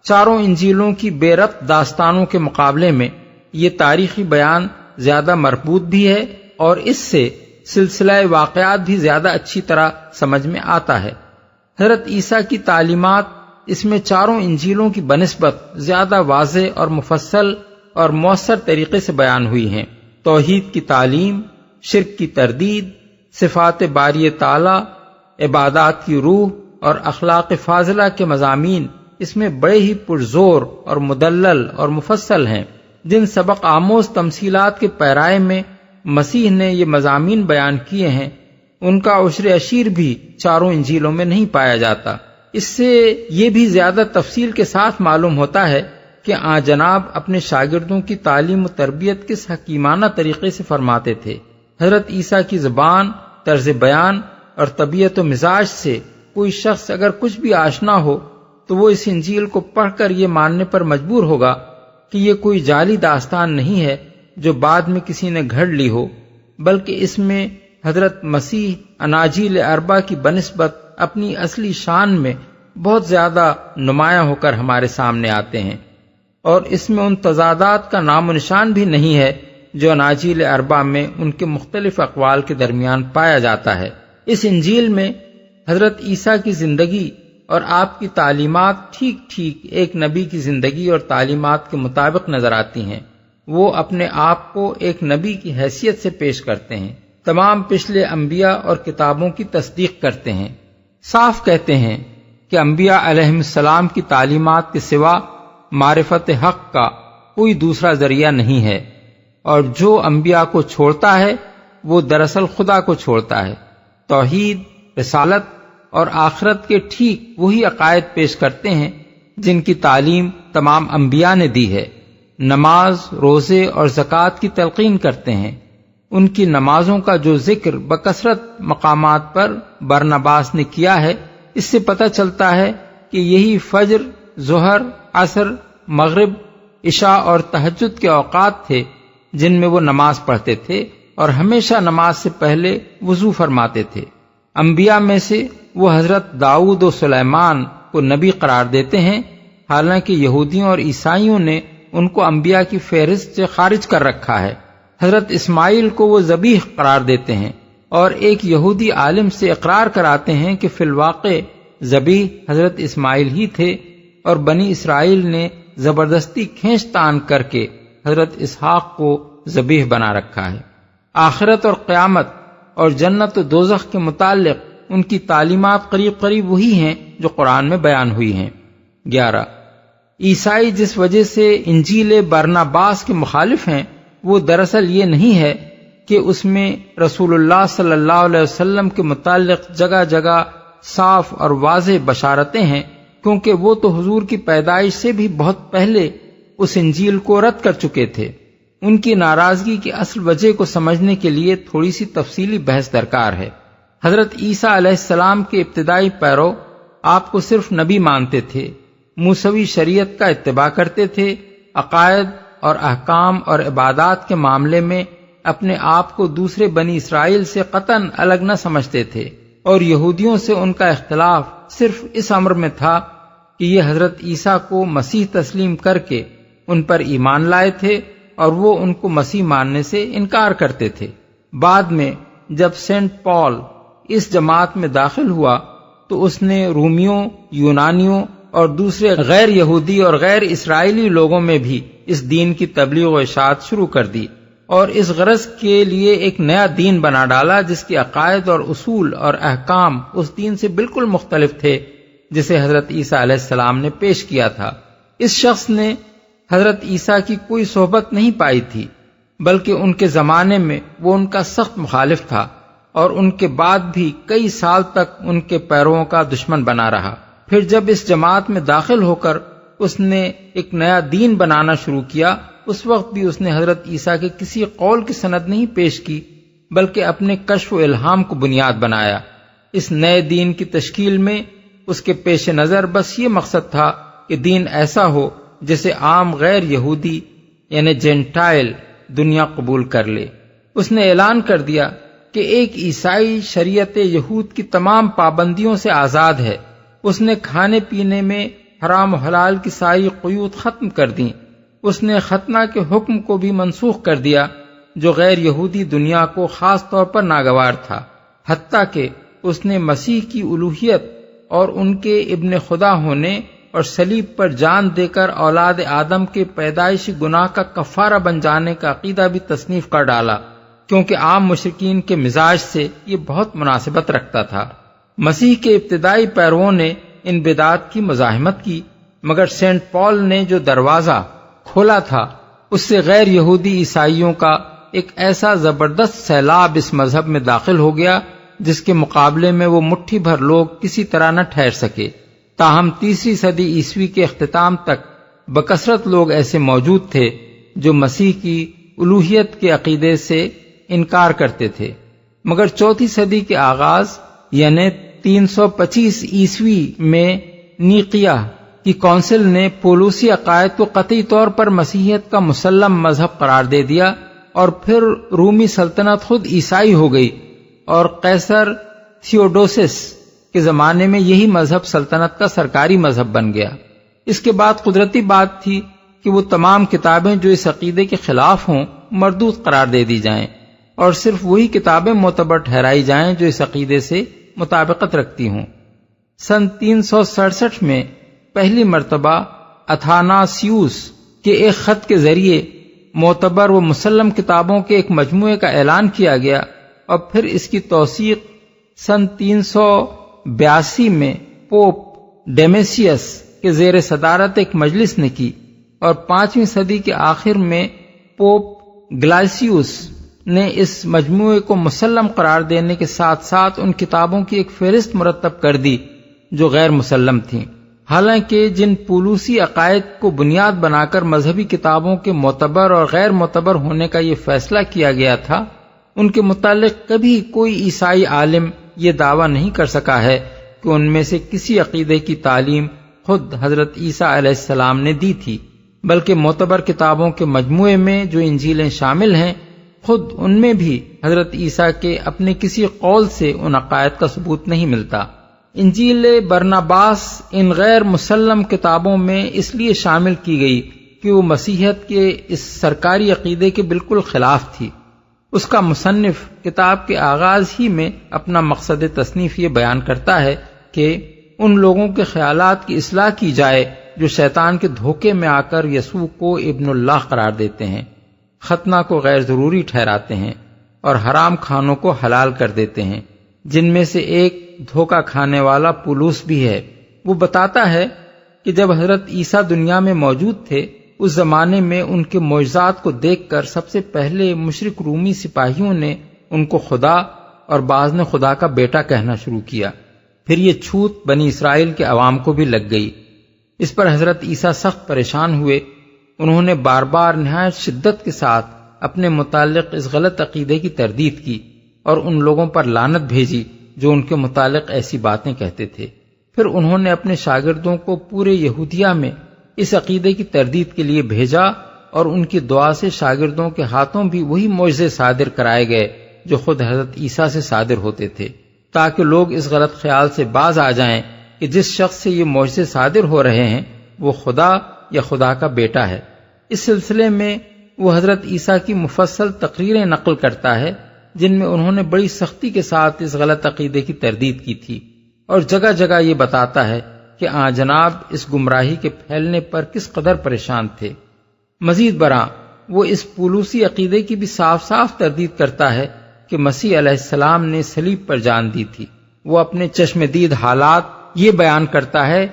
4 انجیلوں کی بے ربط داستانوں کے مقابلے میں یہ تاریخی بیان زیادہ مربوط بھی ہے اور اس سے سلسلہ واقعات بھی زیادہ اچھی طرح سمجھ میں آتا ہے۔ حضرت عیسیٰ کی تعلیمات اس میں 4 انجیلوں کی بنسبت زیادہ واضح اور مفصل اور مؤثر طریقے سے بیان ہوئی ہیں۔ توحید کی تعلیم، شرک کی تردید، صفات باری تعالی، عبادات کی روح اور اخلاق فاضلہ کے مضامین اس میں بڑے ہی پرزور اور مدلل اور مفصل ہیں۔ جن سبق آموز تمثیلات کے پیرائے میں مسیح نے یہ مضامین بیان کیے ہیں ان کا عشر اشیر بھی 4 انجیلوں میں نہیں پایا جاتا۔ اس سے یہ بھی زیادہ تفصیل کے ساتھ معلوم ہوتا ہے کہ آن جناب اپنے شاگردوں کی تعلیم و تربیت کس حکیمانہ طریقے سے فرماتے تھے۔ حضرت عیسیٰ کی زبان، طرز بیان اور طبیعت و مزاج سے کوئی شخص اگر کچھ بھی آشنا ہو تو وہ اس انجیل کو پڑھ کر یہ ماننے پر مجبور ہوگا کہ یہ کوئی جعلی داستان نہیں ہے جو بعد میں کسی نے گھڑ لی ہو، بلکہ اس میں حضرت مسیح اناجیل اربع کی بنسبت اپنی اصلی شان میں بہت زیادہ نمایاں ہو کر ہمارے سامنے آتے ہیں، اور اس میں ان تضادات کا نام و نشان بھی نہیں ہے جو اناجیل اربع میں ان کے مختلف اقوال کے درمیان پایا جاتا ہے۔ اس انجیل میں حضرت عیسیٰ کی زندگی اور آپ کی تعلیمات ٹھیک ٹھیک ایک نبی کی زندگی اور تعلیمات کے مطابق نظر آتی ہیں۔ وہ اپنے آپ کو ایک نبی کی حیثیت سے پیش کرتے ہیں، تمام پچھلے انبیاء اور کتابوں کی تصدیق کرتے ہیں، صاف کہتے ہیں کہ انبیاء علیہم السلام کی تعلیمات کے سوا معرفت حق کا کوئی دوسرا ذریعہ نہیں ہے، اور جو انبیاء کو چھوڑتا ہے وہ دراصل خدا کو چھوڑتا ہے۔ توحید، رسالت اور آخرت کے ٹھیک وہی عقائد پیش کرتے ہیں جن کی تعلیم تمام انبیاء نے دی ہے۔ نماز، روزے اور زکوٰۃ کی تلقین کرتے ہیں۔ ان کی نمازوں کا جو ذکر بکثرت مقامات پر برنباس نے کیا ہے، اس سے پتہ چلتا ہے کہ یہی فجر، ظہر، عصر، مغرب، عشاء اور تہجد کے اوقات تھے جن میں وہ نماز پڑھتے تھے اور ہمیشہ نماز سے پہلے وضو فرماتے تھے۔ انبیاء میں سے وہ حضرت داؤد و سلیمان کو نبی قرار دیتے ہیں، حالانکہ یہودیوں اور عیسائیوں نے ان کو انبیاء کی فہرست سے خارج کر رکھا ہے۔ حضرت اسماعیل کو وہ ذبیح قرار دیتے ہیں اور ایک یہودی عالم سے اقرار کراتے ہیں کہ فی الواقع ذبیح حضرت اسماعیل ہی تھے، اور بنی اسرائیل نے زبردستی کھینچ تان کر کے حضرت اسحاق کو ذبیح بنا رکھا ہے۔ آخرت اور قیامت اور جنت و دوزخ کے متعلق ان کی تعلیمات قریب قریب وہی ہیں جو قرآن میں بیان ہوئی ہیں۔ 11 عیسائی جس وجہ سے انجیل برناباس کے مخالف ہیں وہ دراصل یہ نہیں ہے کہ اس میں رسول اللہ صلی اللہ علیہ وسلم کے متعلق جگہ جگہ صاف اور واضح بشارتیں ہیں، کیونکہ وہ تو حضور کی پیدائش سے بھی بہت پہلے اس انجیل کو رد کر چکے تھے۔ ان کی ناراضگی کی اصل وجہ کو سمجھنے کے لیے تھوڑی سی تفصیلی بحث درکار ہے۔ حضرت عیسیٰ علیہ السلام کے ابتدائی پیرو آپ کو صرف نبی مانتے تھے، موسوی شریعت کا اتباع کرتے تھے، عقائد اور احکام اور عبادات کے معاملے میں اپنے آپ کو دوسرے بنی اسرائیل سے قطعاً الگ نہ سمجھتے تھے، اور یہودیوں سے ان کا اختلاف صرف اس امر میں تھا کہ یہ حضرت عیسیٰ کو مسیح تسلیم کر کے ان پر ایمان لائے تھے اور وہ ان کو مسیح ماننے سے انکار کرتے تھے۔ بعد میں جب سینٹ پال اس جماعت میں داخل ہوا تو اس نے رومیوں، یونانیوں اور دوسرے غیر یہودی اور غیر اسرائیلی لوگوں میں بھی اس دین کی تبلیغ و اشاعت شروع کر دی، اور اس غرض کے لیے ایک نیا دین بنا ڈالا جس کے عقائد اور اصول اور احکام اس دین سے بالکل مختلف تھے جسے حضرت عیسیٰ علیہ السلام نے پیش کیا تھا۔ اس شخص نے حضرت عیسیٰ کی کوئی صحبت نہیں پائی تھی، بلکہ ان کے زمانے میں وہ ان کا سخت مخالف تھا، اور ان کے بعد بھی کئی سال تک ان کے پیرووں کا دشمن بنا رہا۔ پھر جب اس جماعت میں داخل ہو کر اس نے ایک نیا دین بنانا شروع کیا، اس وقت بھی اس نے حضرت عیسیٰ کے کسی قول کی سند نہیں پیش کی، بلکہ اپنے کشف و الہام کو بنیاد بنایا۔ اس نئے دین کی تشکیل میں اس کے پیش نظر بس یہ مقصد تھا کہ دین ایسا ہو جسے عام غیر یہودی یعنی جینٹائل دنیا قبول کر لے۔ اس نے اعلان کر دیا کہ ایک عیسائی شریعت یہود کی تمام پابندیوں سے آزاد ہے۔ اس نے کھانے پینے میں حرام و حلال کی ساری قیود ختم کر دیں۔ اس نے ختنہ کے حکم کو بھی منسوخ کر دیا جو غیر یہودی دنیا کو خاص طور پر ناگوار تھا، حتیٰ کہ اس نے مسیح کی الوہیت اور ان کے ابن خدا ہونے اور صلیب پر جان دے کر اولاد آدم کے پیدائشی گناہ کا کفارہ بن جانے کا عقیدہ بھی تصنیف کر ڈالا، کیونکہ عام مشرکین کے مزاج سے یہ بہت مناسبت رکھتا تھا۔ مسیح کے ابتدائی پیرووں نے ان بدعات کی مزاحمت کی، مگر سینٹ پال نے جو دروازہ کھولا تھا اس سے غیر یہودی عیسائیوں کا ایک ایسا زبردست سیلاب اس مذہب میں داخل ہو گیا جس کے مقابلے میں وہ مٹھی بھر لوگ کسی طرح نہ ٹھہر سکے۔ تاہم تیسری صدی عیسوی کے اختتام تک بکثرت لوگ ایسے موجود تھے جو مسیح کی الوہیت کے عقیدے سے انکار کرتے تھے، مگر چوتھی صدی کے آغاز یعنی 325 عیسوی میں نیقیہ کی کونسل نے پولوسی عقائد کو قطعی طور پر مسیحیت کا مسلم مذہب قرار دے دیا، اور پھر رومی سلطنت خود عیسائی ہو گئی، اور قیصر تھیوڈوسس کے زمانے میں یہی مذہب سلطنت کا سرکاری مذہب بن گیا۔ اس کے بعد قدرتی بات تھی کہ وہ تمام کتابیں جو اس عقیدے کے خلاف ہوں مردود قرار دے دی جائیں، اور صرف وہی کتابیں معتبر ٹھہرائی جائیں جو اس عقیدے سے مطابقت رکھتی ہوں۔ سن 367 میں پہلی مرتبہ اتھاناسیوس کے ایک خط کے ذریعے معتبر و مسلم کتابوں کے ایک مجموعے کا اعلان کیا گیا، اور پھر اس کی توثیق سن 382 میں پوپ ڈیمیسیس کے زیر صدارت ایک مجلس نے کی، اور 5ویں صدی کے آخر میں پوپ گلاسیوس نے اس مجموعے کو مسلم قرار دینے کے ساتھ ساتھ ان کتابوں کی ایک فہرست مرتب کر دی جو غیر مسلم تھیں۔ حالانکہ جن پولوسی عقائد کو بنیاد بنا کر مذہبی کتابوں کے معتبر اور غیر معتبر ہونے کا یہ فیصلہ کیا گیا تھا، ان کے متعلق کبھی کوئی عیسائی عالم یہ دعویٰ نہیں کر سکا ہے کہ ان میں سے کسی عقیدے کی تعلیم خود حضرت عیسیٰ علیہ السلام نے دی تھی، بلکہ معتبر کتابوں کے مجموعے میں جو انجیلیں شامل ہیں، خود ان میں بھی حضرت عیسیٰ کے اپنے کسی قول سے ان عقائد کا ثبوت نہیں ملتا۔ انجیل برناباس ان غیر مسلم کتابوں میں اس لیے شامل کی گئی کہ وہ مسیحیت کے اس سرکاری عقیدے کے بالکل خلاف تھی۔ اس کا مصنف کتاب کے آغاز ہی میں اپنا مقصد تصنیف یہ بیان کرتا ہے کہ ان لوگوں کے خیالات کی اصلاح کی جائے جو شیطان کے دھوکے میں آ کر یسوع کو ابن اللہ قرار دیتے ہیں، ختنہ کو غیر ضروری ٹھہراتے ہیں اور حرام کھانوں کو حلال کر دیتے ہیں، جن میں سے ایک دھوکہ کھانے والا پولوس بھی ہے۔ وہ بتاتا ہے کہ جب حضرت عیسیٰ دنیا میں موجود تھے، اس زمانے میں ان کے معجزات کو دیکھ کر سب سے پہلے مشرک رومی سپاہیوں نے ان کو خدا اور بعض نے خدا کا بیٹا کہنا شروع کیا۔ پھر یہ چھوت بنی اسرائیل کے عوام کو بھی لگ گئی۔ اس پر حضرت عیسیٰ سخت پریشان ہوئے۔ انہوں نے بار بار نہایت شدت کے ساتھ اپنے متعلق اس غلط عقیدے کی تردید کی اور ان لوگوں پر لعنت بھیجی جو ان کے متعلق ایسی باتیں کہتے تھے۔ پھر انہوں نے اپنے شاگردوں کو پورے یہودیہ میں اس عقیدے کی تردید کے لیے بھیجا، اور ان کی دعا سے شاگردوں کے ہاتھوں بھی وہی معجزے صادر کرائے گئے جو خود حضرت عیسیٰ سے صادر ہوتے تھے، تاکہ لوگ اس غلط خیال سے باز آ جائیں کہ جس شخص سے یہ معجزے صادر ہو رہے ہیں وہ خدا یا خدا کا بیٹا ہے۔ اس سلسلے میں وہ حضرت عیسیٰ کی مفصل تقریریں نقل کرتا ہے جن میں انہوں نے بڑی سختی کے ساتھ اس غلط عقیدے کی تردید کی تھی، اور جگہ جگہ یہ بتاتا ہے کہ جناب اس گمراہی کے پھیلنے پر کس قدر پریشان تھے۔ مزید برآں وہ اس پولوسی عقیدے کی بھی صاف صاف تردید کرتا ہے کہ مسیح علیہ السلام نے صلیب پر جان دی تھی۔ وہ اپنے چشم دید حالات یہ بیان کرتا ہے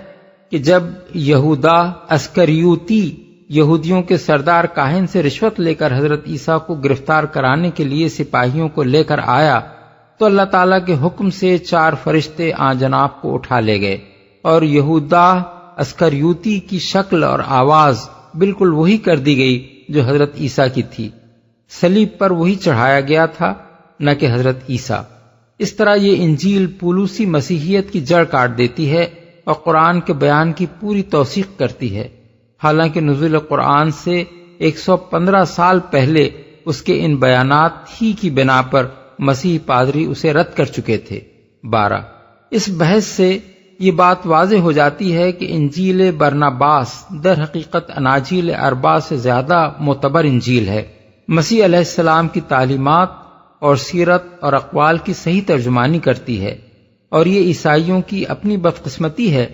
کہ جب یہودا اسکریوتی یہودیوں کے سردار کاہن سے رشوت لے کر حضرت عیسیٰ کو گرفتار کرانے کے لیے سپاہیوں کو لے کر آیا تو اللہ تعالیٰ کے حکم سے 4 فرشتے جناب کو اٹھا لے گئے، اور یہودا اسکریوتی کی شکل اور آواز بالکل وہی کر دی گئی جو حضرت عیسیٰ کی تھی۔ صلیب پر وہی چڑھایا گیا تھا، نہ کہ حضرت عیسیٰ۔ اس طرح یہ انجیل پولوسی مسیحیت کی جڑ کاٹ دیتی ہے اور قرآن کے بیان کی پوری توثیق کرتی ہے، حالانکہ نزول قرآن سے 115 سال پہلے اس کے ان بیانات ہی کی بنا پر مسیح پادری اسے رد کر چکے تھے۔ 12 اس بحث سے یہ بات واضح ہو جاتی ہے کہ انجیل برناباس در حقیقت اناجیل 4 سے زیادہ معتبر انجیل ہے۔ مسیح علیہ السلام کی تعلیمات اور سیرت اور اقوال کی صحیح ترجمانی کرتی ہے، اور یہ عیسائیوں کی اپنی بدقسمتی ہے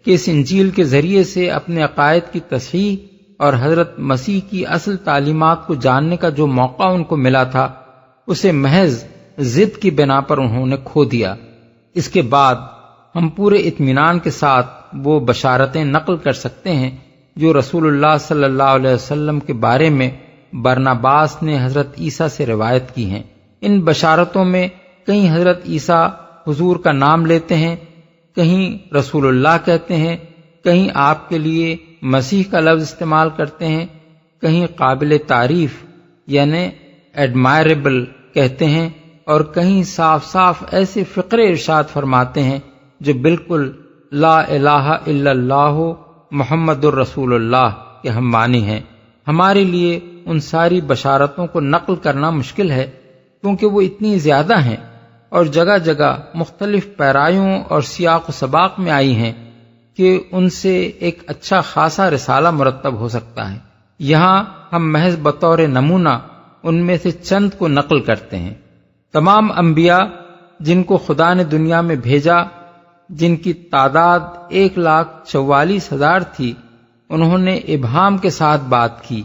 کہ اس انجیل کے ذریعے سے اپنے عقائد کی تصحیح اور حضرت مسیح کی اصل تعلیمات کو جاننے کا جو موقع ان کو ملا تھا اسے محض ضد کی بنا پر انہوں نے کھو دیا۔ اس کے بعد ہم پورے اطمینان کے ساتھ وہ بشارتیں نقل کر سکتے ہیں جو رسول اللہ صلی اللہ علیہ وسلم کے بارے میں برناباس نے حضرت عیسیٰ سے روایت کی ہیں۔ ان بشارتوں میں کئی حضرت عیسیٰ حضور کا نام لیتے ہیں، کہیں رسول اللہ کہتے ہیں، کہیں آپ کے لیے مسیح کا لفظ استعمال کرتے ہیں، کہیں قابل تعریف یعنی ایڈمائربل کہتے ہیں، اور کہیں صاف صاف ایسے فقرے ارشاد فرماتے ہیں جو بالکل لا الہ الا اللہ محمد الرسول اللہ کے ہم معنی ہیں۔ ہمارے لیے ان ساری بشارتوں کو نقل کرنا مشکل ہے، کیونکہ وہ اتنی زیادہ ہیں اور جگہ جگہ مختلف پیرایوں اور سیاق و سباق میں آئی ہیں کہ ان سے ایک اچھا خاصا رسالہ مرتب ہو سکتا ہے۔ یہاں ہم محض بطور نمونہ ان میں سے چند کو نقل کرتے ہیں۔ تمام انبیاء جن کو خدا نے دنیا میں بھیجا، جن کی تعداد 1,44,000 تھی، انہوں نے ابہام کے ساتھ بات کی،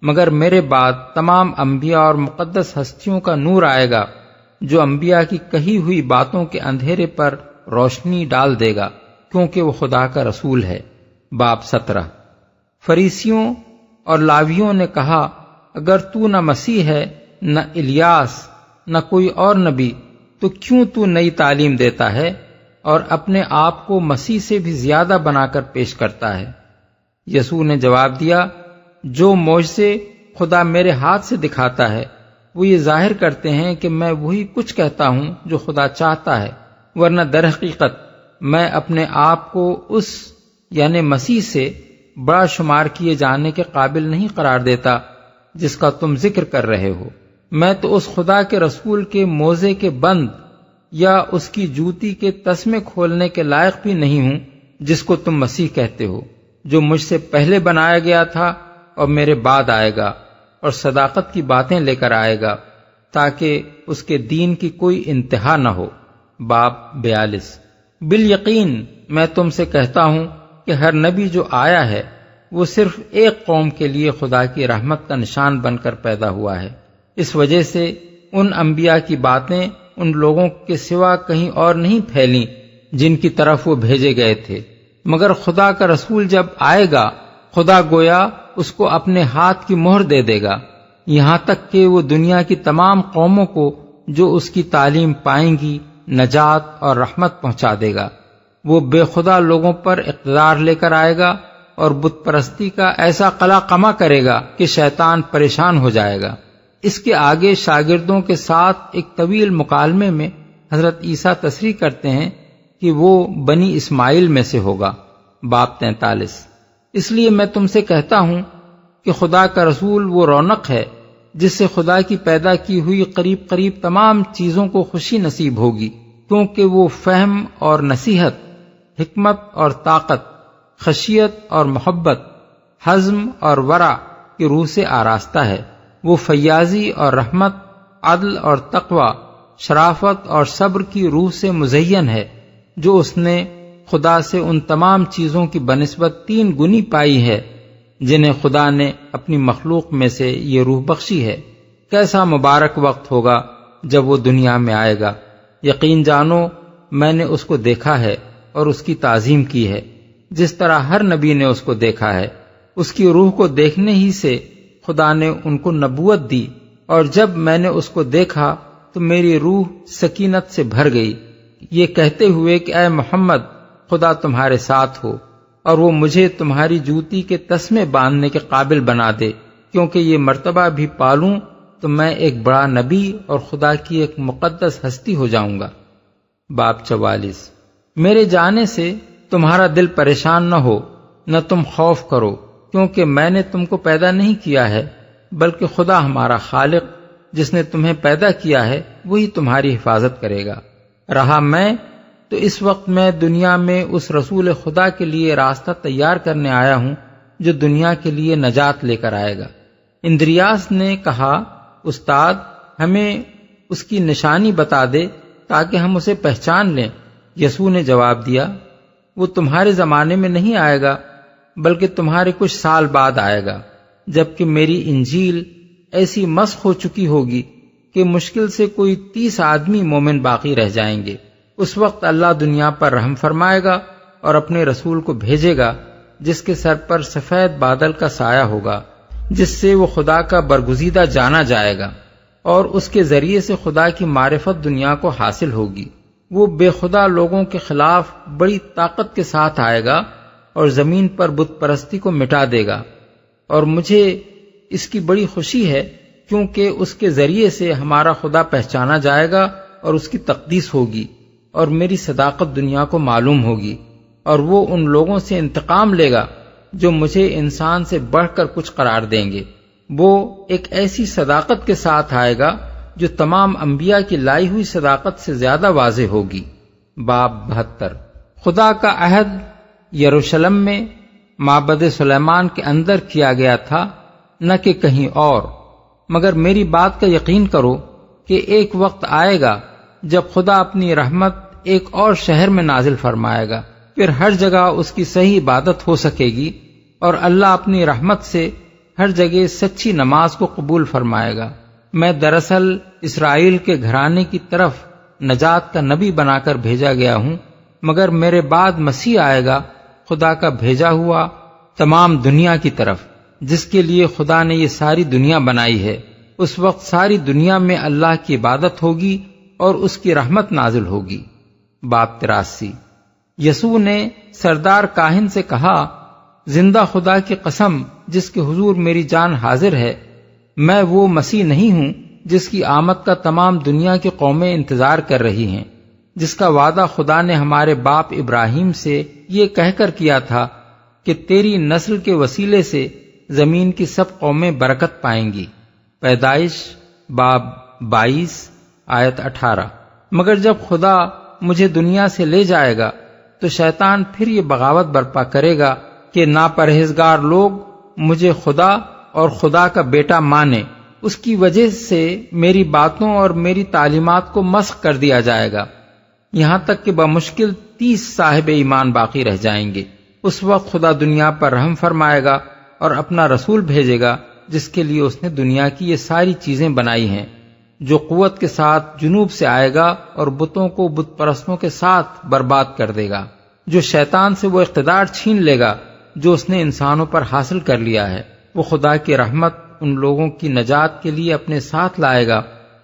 مگر میرے بعد تمام انبیاء اور مقدس ہستیوں کا نور آئے گا جو انبیاء کی کہی ہوئی باتوں کے اندھیرے پر روشنی ڈال دے گا، کیونکہ وہ خدا کا رسول ہے۔ باب 17۔ فریسیوں اور لاویوں نے کہا، اگر تو نہ مسیح ہے، نہ الیاس، نہ کوئی اور نبی، تو کیوں تو نئی تعلیم دیتا ہے اور اپنے آپ کو مسیح سے بھی زیادہ بنا کر پیش کرتا ہے؟ یسوع نے جواب دیا، جو معجزے خدا میرے ہاتھ سے دکھاتا ہے وہ یہ ظاہر کرتے ہیں کہ میں وہی کچھ کہتا ہوں جو خدا چاہتا ہے، ورنہ در حقیقت میں اپنے آپ کو اس یعنی مسیح سے بڑا شمار کیے جانے کے قابل نہیں قرار دیتا جس کا تم ذکر کر رہے ہو۔ میں تو اس خدا کے رسول کے موزے کے بند یا اس کی جوتی کے تسمے کھولنے کے لائق بھی نہیں ہوں جس کو تم مسیح کہتے ہو، جو مجھ سے پہلے بنایا گیا تھا اور میرے بعد آئے گا، اور صداقت کی باتیں لے کر آئے گا تاکہ اس کے دین کی کوئی انتہا نہ ہو۔ باب 42۔ بالیقین میں تم سے کہتا ہوں کہ ہر نبی جو آیا ہے وہ صرف ایک قوم کے لیے خدا کی رحمت کا نشان بن کر پیدا ہوا ہے۔ اس وجہ سے ان انبیاء کی باتیں ان لوگوں کے سوا کہیں اور نہیں پھیلیں جن کی طرف وہ بھیجے گئے تھے، مگر خدا کا رسول جب آئے گا خدا گویا اس کو اپنے ہاتھ کی مہر دے دے گا، یہاں تک کہ وہ دنیا کی تمام قوموں کو جو اس کی تعلیم پائیں گی نجات اور رحمت پہنچا دے گا۔ وہ بے خدا لوگوں پر اقتدار لے کر آئے گا اور بت پرستی کا ایسا قلع قمع کرے گا کہ شیطان پریشان ہو جائے گا۔ اس کے آگے شاگردوں کے ساتھ ایک طویل مکالمے میں حضرت عیسیٰ تصریح کرتے ہیں کہ وہ بنی اسماعیل میں سے ہوگا۔ باب 43۔ اس لیے میں تم سے کہتا ہوں کہ خدا کا رسول وہ رونق ہے جس سے خدا کی پیدا کی ہوئی قریب قریب تمام چیزوں کو خوشی نصیب ہوگی، کیونکہ وہ فہم اور نصیحت، حکمت اور طاقت، خشیت اور محبت، حزم اور ورع کی روح سے آراستہ ہے۔ وہ فیاضی اور رحمت، عدل اور تقوی، شرافت اور صبر کی روح سے مزین ہے، جو اس نے خدا سے ان تمام چیزوں کی بنسبت 3 گنی پائی ہے جنہیں خدا نے اپنی مخلوق میں سے یہ روح بخشی ہے۔ کیسا مبارک وقت ہوگا جب وہ دنیا میں آئے گا۔ یقین جانو میں نے اس کو دیکھا ہے اور اس کی تعظیم کی ہے، جس طرح ہر نبی نے اس کو دیکھا ہے۔ اس کی روح کو دیکھنے ہی سے خدا نے ان کو نبوت دی، اور جب میں نے اس کو دیکھا تو میری روح سکینت سے بھر گئی، یہ کہتے ہوئے کہ اے محمد خدا تمہارے ساتھ ہو، اور وہ مجھے تمہاری جوتی کے تسمے باندھنے کے قابل بنا دے، کیونکہ یہ مرتبہ بھی پالوں تو میں ایک بڑا نبی اور خدا کی ایک مقدس ہستی ہو جاؤں گا۔ باب 44۔ میرے جانے سے تمہارا دل پریشان نہ ہو، نہ تم خوف کرو، کیونکہ میں نے تم کو پیدا نہیں کیا ہے، بلکہ خدا ہمارا خالق جس نے تمہیں پیدا کیا ہے وہی تمہاری حفاظت کرے گا۔ رہا میں تو اس وقت میں دنیا میں اس رسول خدا کے لیے راستہ تیار کرنے آیا ہوں جو دنیا کے لیے نجات لے کر آئے گا۔ اندریاس نے کہا، استاد ہمیں اس کی نشانی بتا دے تاکہ ہم اسے پہچان لیں۔ یسوع نے جواب دیا، وہ تمہارے زمانے میں نہیں آئے گا بلکہ تمہارے کچھ سال بعد آئے گا، جبکہ میری انجیل ایسی مسخ ہو چکی ہوگی کہ مشکل سے کوئی 30 آدمی مومن باقی رہ جائیں گے۔ اس وقت اللہ دنیا پر رحم فرمائے گا اور اپنے رسول کو بھیجے گا جس کے سر پر سفید بادل کا سایہ ہوگا، جس سے وہ خدا کا برگزیدہ جانا جائے گا، اور اس کے ذریعے سے خدا کی معرفت دنیا کو حاصل ہوگی۔ وہ بے خدا لوگوں کے خلاف بڑی طاقت کے ساتھ آئے گا اور زمین پر بت پرستی کو مٹا دے گا، اور مجھے اس کی بڑی خوشی ہے کیونکہ اس کے ذریعے سے ہمارا خدا پہچانا جائے گا اور اس کی تقدیس ہوگی، اور میری صداقت دنیا کو معلوم ہوگی، اور وہ ان لوگوں سے انتقام لے گا جو مجھے انسان سے بڑھ کر کچھ قرار دیں گے۔ وہ ایک ایسی صداقت کے ساتھ آئے گا جو تمام انبیاء کی لائی ہوئی صداقت سے زیادہ واضح ہوگی۔ باب 72۔ خدا کا عہد یروشلم میں معبد سلیمان کے اندر کیا گیا تھا، نہ کہ کہیں اور، مگر میری بات کا یقین کرو کہ ایک وقت آئے گا جب خدا اپنی رحمت ایک اور شہر میں نازل فرمائے گا، پھر ہر جگہ اس کی صحیح عبادت ہو سکے گی، اور اللہ اپنی رحمت سے ہر جگہ سچی نماز کو قبول فرمائے گا۔ میں دراصل اسرائیل کے گھرانے کی طرف نجات کا نبی بنا کر بھیجا گیا ہوں، مگر میرے بعد مسیح آئے گا، خدا کا بھیجا ہوا تمام دنیا کی طرف، جس کے لیے خدا نے یہ ساری دنیا بنائی ہے۔ اس وقت ساری دنیا میں اللہ کی عبادت ہوگی اور اس کی رحمت نازل ہوگی۔ باب 83۔ یسوع نے سردار کاہن سے کہا، زندہ خدا کی قسم جس کے حضور میری جان حاضر ہے، میں وہ مسیح نہیں ہوں جس کی آمد کا تمام دنیا کی قومیں انتظار کر رہی ہیں، جس کا وعدہ خدا نے ہمارے باپ ابراہیم سے یہ کہہ کر کیا تھا کہ تیری نسل کے وسیلے سے زمین کی سب قومیں برکت پائیں گی۔ پیدائش باب 22 آیت 18۔ مگر جب خدا مجھے دنیا سے لے جائے گا تو شیطان پھر یہ بغاوت برپا کرے گا کہ ناپرہیزگار لوگ مجھے خدا اور خدا کا بیٹا مانے، اس کی وجہ سے میری باتوں اور میری تعلیمات کو مسخ کر دیا جائے گا، یہاں تک کہ بمشکل 30 صاحب ایمان باقی رہ جائیں گے۔ اس وقت خدا دنیا پر رحم فرمائے گا اور اپنا رسول بھیجے گا جس کے لیے اس نے دنیا کی یہ ساری چیزیں بنائی ہیں، جو قوت کے ساتھ جنوب سے آئے گا اور بتوں کو بت پرستوں کے ساتھ برباد کر دے گا، جو شیطان سے وہ اقتدار چھین لے گا جو اس نے انسانوں پر حاصل کر لیا ہے۔ وہ خدا کی رحمت ان لوگوں کی نجات کے لیے اپنے ساتھ لائے گا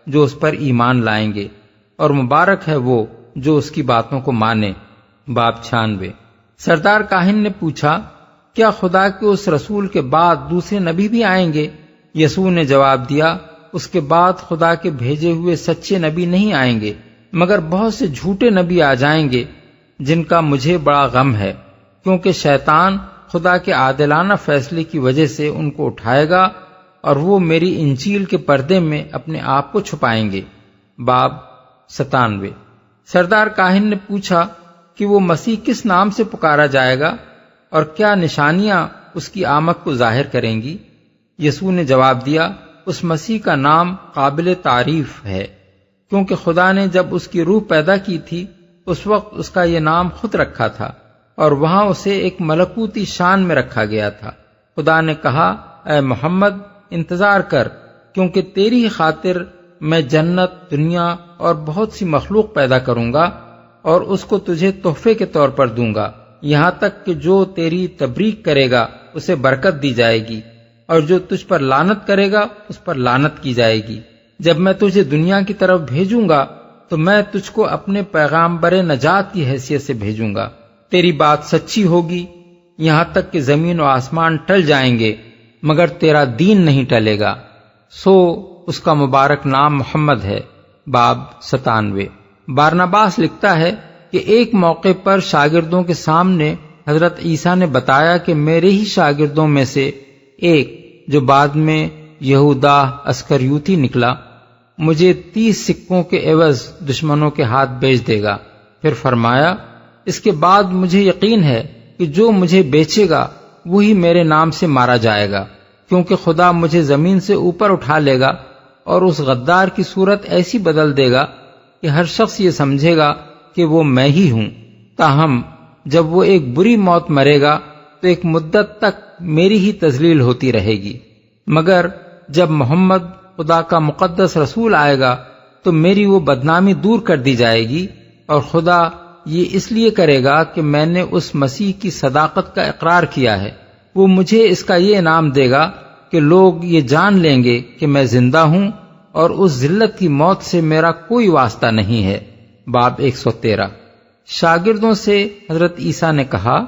جو اس پر ایمان لائیں گے، اور مبارک ہے وہ جو اس کی باتوں کو مانے۔ باب 96۔ سردار کاہن نے پوچھا، کیا خدا کے اس رسول کے بعد دوسرے نبی بھی آئیں گے؟ یسوع نے جواب دیا، اس کے بعد خدا کے بھیجے ہوئے سچے نبی نہیں آئیں گے، مگر بہت سے جھوٹے نبی آ جائیں گے جن کا مجھے بڑا غم ہے، کیونکہ شیطان خدا کے عادلانہ فیصلے کی وجہ سے ان کو اٹھائے گا اور وہ میری انجیل کے پردے میں اپنے آپ کو چھپائیں گے۔ باب 97۔ سردار کاہن نے پوچھا کہ وہ مسیح کس نام سے پکارا جائے گا اور کیا نشانیاں اس کی آمد کو ظاہر کریں گی؟ یسوع نے جواب دیا، اس مسیح کا نام قابل تعریف ہے، کیونکہ خدا نے جب اس کی روح پیدا کی تھی اس وقت اس کا یہ نام خود رکھا تھا، اور وہاں اسے ایک ملکوتی شان میں رکھا گیا تھا۔ خدا نے کہا، اے محمد انتظار کر، کیونکہ تیری خاطر میں جنت، دنیا اور بہت سی مخلوق پیدا کروں گا اور اس کو تجھے تحفے کے طور پر دوں گا، یہاں تک کہ جو تیری تبریک کرے گا اسے برکت دی جائے گی، اور جو تجھ پر لعنت کرے گا اس پر لعنت کی جائے گی۔ جب میں تجھے دنیا کی طرف بھیجوں گا تو میں تجھ کو اپنے پیغامبر نجات کی حیثیت سے بھیجوں گا۔ تیری بات سچی ہوگی، یہاں تک کہ زمین و آسمان ٹل جائیں گے مگر تیرا دین نہیں ٹلے گا، سو اس کا مبارک نام محمد ہے۔ باب 97۔ بارنباس لکھتا ہے کہ ایک موقع پر شاگردوں کے سامنے حضرت عیسیٰ نے بتایا کہ میرے ہی شاگردوں میں سے ایک، جو بعد میں یہودا اسکریوتی نکلا، مجھے 30 سکوں کے عوض دشمنوں کے ہاتھ بیچ دے گا۔ پھر فرمایا، اس کے بعد مجھے یقین ہے کہ جو مجھے بیچے گا وہی میرے نام سے مارا جائے گا، کیونکہ خدا مجھے زمین سے اوپر اٹھا لے گا اور اس غدار کی صورت ایسی بدل دے گا کہ ہر شخص یہ سمجھے گا کہ وہ میں ہی ہوں۔ تاہم جب وہ ایک بری موت مرے گا تو ایک مدت تک میری ہی تذلیل ہوتی رہے گی، مگر جب محمد خدا کا مقدس رسول آئے گا تو میری وہ بدنامی دور کر دی جائے گی، اور خدا یہ اس لیے کرے گا کہ میں نے اس مسیح کی صداقت کا اقرار کیا ہے۔ وہ مجھے اس کا یہ انعام دے گا کہ لوگ یہ جان لیں گے کہ میں زندہ ہوں اور اس ذلت کی موت سے میرا کوئی واسطہ نہیں ہے۔ باب 113۔ شاگردوں سے حضرت عیسیٰ نے کہا،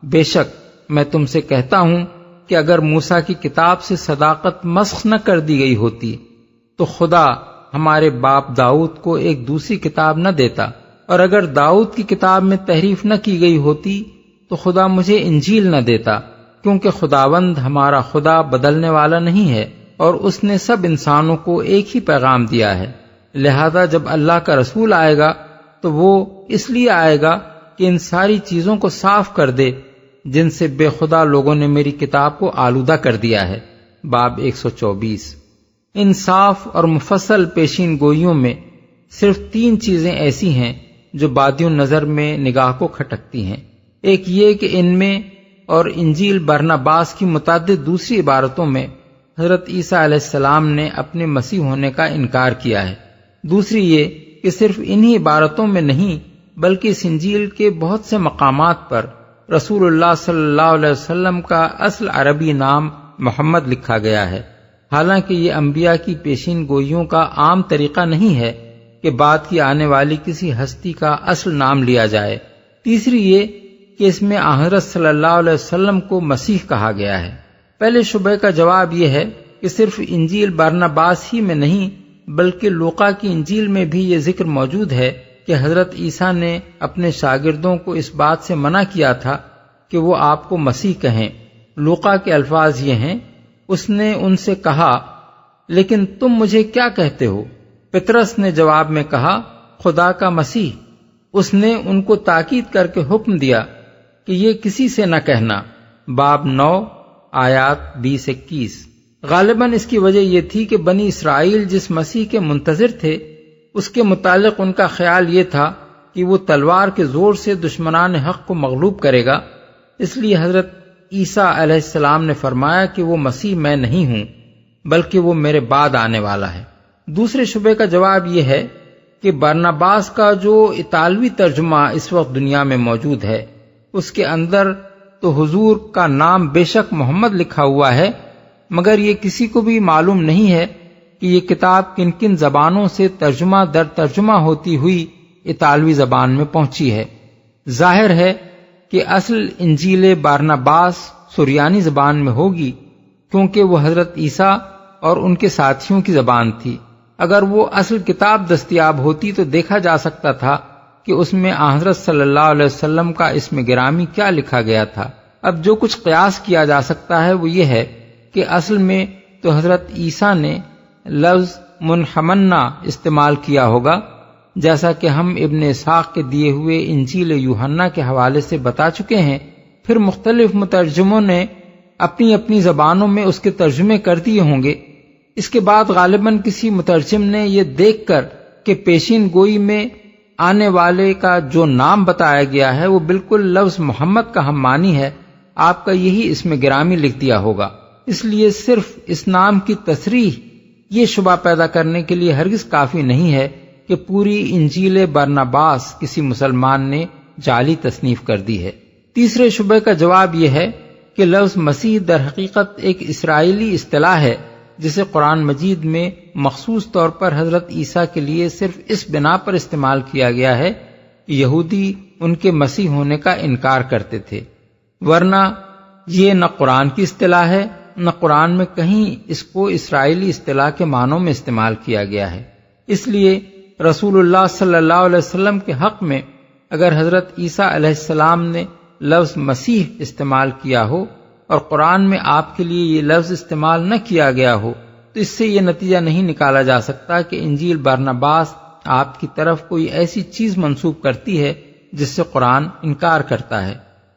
بے شک میں تم سے کہتا ہوں کہ اگر موسیٰ کی کتاب سے صداقت مسخ نہ کر دی گئی ہوتی تو خدا ہمارے باپ داؤد کو ایک دوسری کتاب نہ دیتا، اور اگر داؤد کی کتاب میں تحریف نہ کی گئی ہوتی تو خدا مجھے انجیل نہ دیتا، کیونکہ خداوند ہمارا خدا بدلنے والا نہیں ہے اور اس نے سب انسانوں کو ایک ہی پیغام دیا ہے۔ لہذا جب اللہ کا رسول آئے گا تو وہ اس لیے آئے گا کہ ان ساری چیزوں کو صاف کر دے جن سے بے خدا لوگوں نے میری کتاب کو آلودہ کر دیا ہے۔ باب 124۔ ان صاف اور مفصل پیشین گوئیوں میں صرف 3 چیزیں ایسی ہیں جو بادی النظر میں نگاہ کو کھٹکتی ہیں۔ ایک یہ کہ ان میں اور انجیل برناباس کی متعدد دوسری عبارتوں میں حضرت عیسیٰ علیہ السلام نے اپنے مسیح ہونے کا انکار کیا ہے۔ دوسری یہ کہ صرف انہی عبارتوں میں نہیں بلکہ اس انجیل کے بہت سے مقامات پر رسول اللہ صلی اللہ علیہ وسلم کا اصل عربی نام محمد لکھا گیا ہے، حالانکہ یہ انبیاء کی پیشین گوئیوں کا عام طریقہ نہیں ہے کہ بعد کی آنے والی کسی ہستی کا اصل نام لیا جائے۔ تیسری یہ کہ اس میں حضرت صلی اللہ علیہ وسلم کو مسیح کہا گیا ہے۔ پہلے شبہ کا جواب یہ ہے کہ صرف انجیل برناباس ہی میں نہیں بلکہ لوقا کی انجیل میں بھی یہ ذکر موجود ہے کہ حضرت عیسیٰ نے اپنے شاگردوں کو اس بات سے منع کیا تھا کہ وہ آپ کو مسیح کہیں۔ لوقا کے الفاظ یہ ہیں، اس نے ان سے کہا، لیکن تم مجھے کیا کہتے ہو؟ پطرس نے جواب میں کہا، خدا کا مسیح۔ اس نے ان کو تاکید کر کے حکم دیا کہ یہ کسی سے نہ کہنا۔ باب 9 آیات 20-21۔ غالباً اس کی وجہ یہ تھی کہ بنی اسرائیل جس مسیح کے منتظر تھے اس کے متعلق ان کا خیال یہ تھا کہ وہ تلوار کے زور سے دشمنان حق کو مغلوب کرے گا، اس لیے حضرت عیسیٰ علیہ السلام نے فرمایا کہ وہ مسیح میں نہیں ہوں بلکہ وہ میرے بعد آنے والا ہے۔ دوسرے شبے کا جواب یہ ہے کہ برناباس کا جو اطالوی ترجمہ اس وقت دنیا میں موجود ہے اس کے اندر تو حضور کا نام بے شک محمد لکھا ہوا ہے، مگر یہ کسی کو بھی معلوم نہیں ہے کہ یہ کتاب کن کن زبانوں سے ترجمہ در ترجمہ ہوتی ہوئی اطالوی زبان میں پہنچی ہے۔ ظاہر ہے کہ اصل انجیل برناباس سریانی زبان میں ہوگی، کیونکہ وہ حضرت عیسیٰ اور ان کے ساتھیوں کی زبان تھی۔ اگر وہ اصل کتاب دستیاب ہوتی تو دیکھا جا سکتا تھا کہ اس میں حضرت صلی اللہ علیہ وسلم کا اسم گرامی کیا لکھا گیا تھا۔ اب جو کچھ قیاس کیا جا سکتا ہے وہ یہ ہے کہ اصل میں تو حضرت عیسیٰ نے لفظ منحمنا استعمال کیا ہوگا، جیسا کہ ہم ابن اسحاق کے دیے ہوئے انجیل یوحنا کے حوالے سے بتا چکے ہیں۔ پھر مختلف مترجموں نے اپنی اپنی زبانوں میں اس کے ترجمے کر دیے ہوں گے۔ اس کے بعد غالباً کسی مترجم نے یہ دیکھ کر کہ پیشین گوئی میں آنے والے کا جو نام بتایا گیا ہے وہ بالکل لفظ محمد کا ہم معنی ہے، آپ کا یہی اسم گرامی لکھ دیا ہوگا۔ اس لیے صرف اس نام کی تصریح یہ شبہ پیدا کرنے کے لیے ہرگز کافی نہیں ہے کہ پوری انجیل برناباس کسی مسلمان نے جعلی تصنیف کر دی ہے۔ تیسرے شبہ کا جواب یہ ہے کہ لفظ مسیح در حقیقت ایک اسرائیلی اصطلاح ہے جسے قرآن مجید میں مخصوص طور پر حضرت عیسیٰ کے لیے صرف اس بنا پر استعمال کیا گیا ہے کہ یہودی ان کے مسیح ہونے کا انکار کرتے تھے، ورنہ یہ نہ قرآن کی اصطلاح ہے نہ قرآن میں کہیں اس کو اسرائیلی اصطلاح کے معنوں میں استعمال کیا گیا ہے۔ اس لیے رسول اللہ صلی اللہ علیہ وسلم کے حق میں اگر حضرت عیسیٰ علیہ السلام نے لفظ مسیح استعمال کیا ہو اور قرآن میں آپ کے لیے یہ لفظ استعمال نہ کیا گیا ہو تو اس سے یہ نتیجہ نہیں نکالا جا سکتا کہ انجیل برناباس آپ کی طرف کوئی ایسی چیز منسوب کرتی ہے جس سے قرآن انکار کرتا ہے۔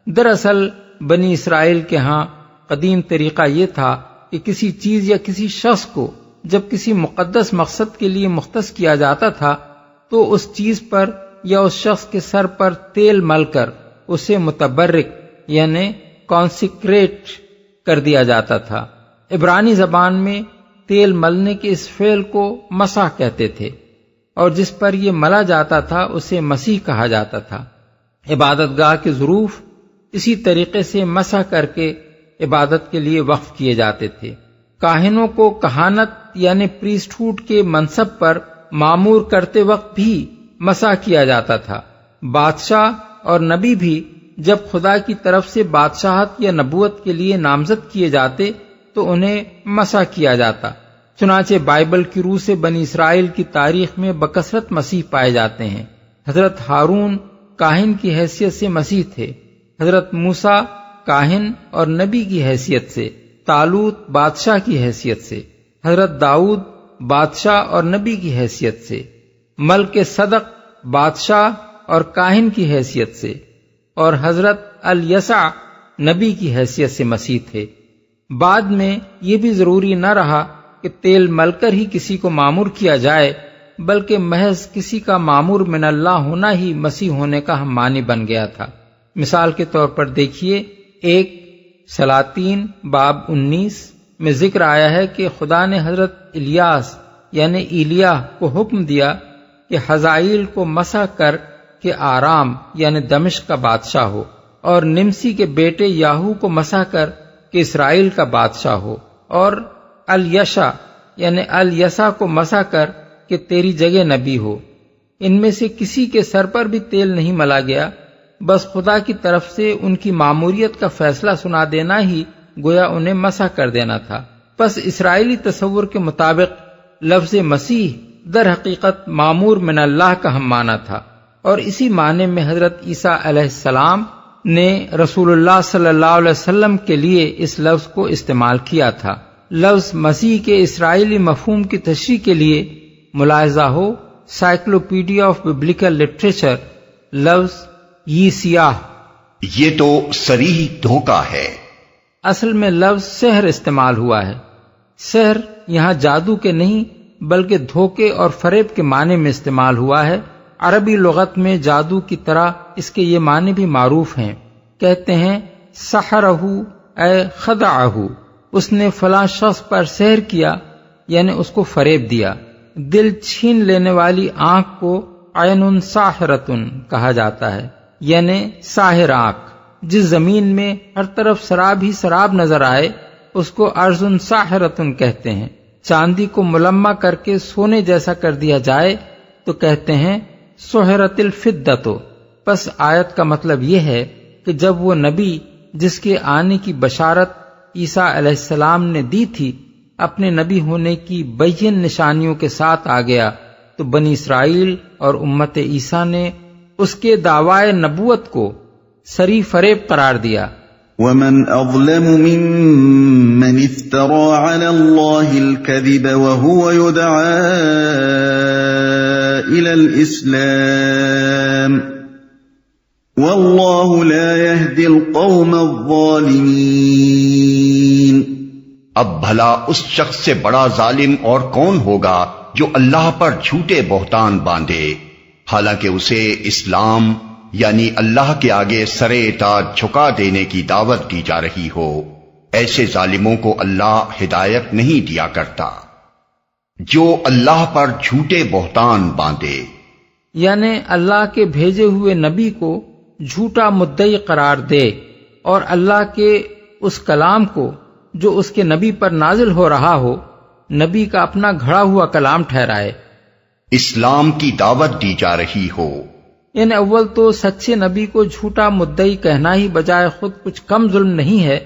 دراصل بنی اسرائیل کے ہاں قدیم طریقہ یہ تھا کہ کسی چیز یا کسی شخص کو جب کسی مقدس مقصد کے لیے مختص کیا جاتا تھا تو اس چیز پر یا اس شخص کے سر پر تیل مل کر اسے متبرک یعنی کانسیکریٹ کر دیا جاتا تھا۔ عبرانی زبان میں تیل ملنے کے اس فعل کو مسح کہتے تھے، اور جس پر یہ ملا جاتا تھا اسے مسیح کہا جاتا تھا۔ عبادت گاہ کے ظروف اسی طریقے سے مسح کر کے عبادت کے لیے وقف کیے جاتے تھے۔ کاہنوں کو کہانت یعنی پریسٹ ہوڈ کے منصب پر معمور کرتے وقت بھی مسح کیا جاتا تھا۔ بادشاہ اور نبی بھی جب خدا کی طرف سے بادشاہت یا نبوت کے لیے نامزد کیے جاتے تو انہیں مسح کیا جاتا۔ چنانچہ بائبل کی روح سے بنی اسرائیل کی تاریخ میں بکثرت مسیح پائے جاتے ہیں۔ حضرت ہارون کاہن کی حیثیت سے مسیح تھے، حضرت موسیٰ کاہن اور نبی کی حیثیت سے، طالوت بادشاہ کی حیثیت سے، حضرت داؤد بادشاہ اور نبی کی حیثیت سے، ملک صدق بادشاہ اور کاہن کی حیثیت سے، اور حضرت الیسع نبی کی حیثیت سے مسیح تھے۔ بعد میں یہ بھی ضروری نہ رہا کہ تیل مل کر ہی کسی کو مامور کیا جائے، بلکہ محض کسی کا مامور من اللہ ہونا ہی مسیح ہونے کا ہم معنی بن گیا تھا۔ مثال کے طور پر دیکھیے، 1 سلاطین باب 19 میں ذکر آیا ہے کہ خدا نے حضرت الیاس یعنی ایلیاہ کو حکم دیا کہ حزائیل کو مسح کر کہ آرام یعنی دمشق کا بادشاہ ہو، اور نمسی کے بیٹے یاہو کو مسح کر کہ اسرائیل کا بادشاہ ہو، اور الیشع یعنی الیسع کو مسح کر کہ تیری جگہ نبی ہو۔ ان میں سے کسی کے سر پر بھی تیل نہیں ملا گیا، بس خدا کی طرف سے ان کی ماموریت کا فیصلہ سنا دینا ہی گویا انہیں مسح کر دینا تھا۔ پس اسرائیلی تصور کے مطابق لفظ مسیح در حقیقت مامور من اللہ کا ہم معنی تھا، اور اسی معنی میں حضرت عیسیٰ علیہ السلام نے رسول اللہ صلی اللہ علیہ وسلم کے لیے اس لفظ کو استعمال کیا تھا۔ لفظ مسیح کے اسرائیلی مفہوم کی تشریح کے لیے ملاحظہ ہو سائیکلوپیڈیا آف ببلیکل لٹریچر، لفظ یہ سیاہ، یہ تو صریح دھوکہ ہے۔ اصل میں لفظ سحر استعمال ہوا ہے۔ سحر یہاں جادو کے نہیں بلکہ دھوکے اور فریب کے معنی میں استعمال ہوا ہے۔ عربی لغت میں جادو کی طرح اس کے یہ معنی بھی معروف ہیں۔ کہتے ہیں سحرہ اے خدعہ، اس نے فلاں شخص پر سحر کیا یعنی اس کو فریب دیا۔ دل چھین لینے والی آنکھ کو عین ساحرتن کہا جاتا ہے، یعنی ساحر آنکھ۔ جس زمین میں ہر طرف سراب ہی سراب نظر آئے اس کو ارض ساحرتن کہتے ہیں۔ چاندی کو ملمع کر کے سونے جیسا کر دیا جائے تو کہتے ہیں سحرت الفدۃ۔ پس آیت کا مطلب یہ ہے کہ جب وہ نبی جس کے آنے کی بشارت عیسیٰ علیہ السلام نے دی تھی اپنے نبی ہونے کی بین نشانیوں کے ساتھ آ گیا تو بنی اسرائیل اور امت عیسیٰ نے اس کے دعوی نبوت کو سری فریب قرار دیا۔ ومن اظلم ممن افترى على الله الكذب وهو يدعى الى الاسلام والله لا يهدي القوم الظالمين۔ اب بھلا اس شخص سے بڑا ظالم اور کون ہوگا جو اللہ پر جھوٹے بہتان باندھے حالانکہ اسے اسلام یعنی اللہ کے آگے سر اطاعت جھکا دینے کی دعوت دی جا رہی ہو۔ ایسے ظالموں کو اللہ ہدایت نہیں دیا کرتا۔ جو اللہ پر جھوٹے بہتان باندھے یعنی اللہ کے بھیجے ہوئے نبی کو جھوٹا مدعی قرار دے اور اللہ کے اس کلام کو جو اس کے نبی پر نازل ہو رہا ہو نبی کا اپنا گھڑا ہوا کلام ٹھہرائے۔ اسلام کی دعوت دی جا رہی ہو، یعنی اول تو سچے نبی کو جھوٹا مدعی کہنا ہی بجائے خود کچھ کم ظلم نہیں ہے،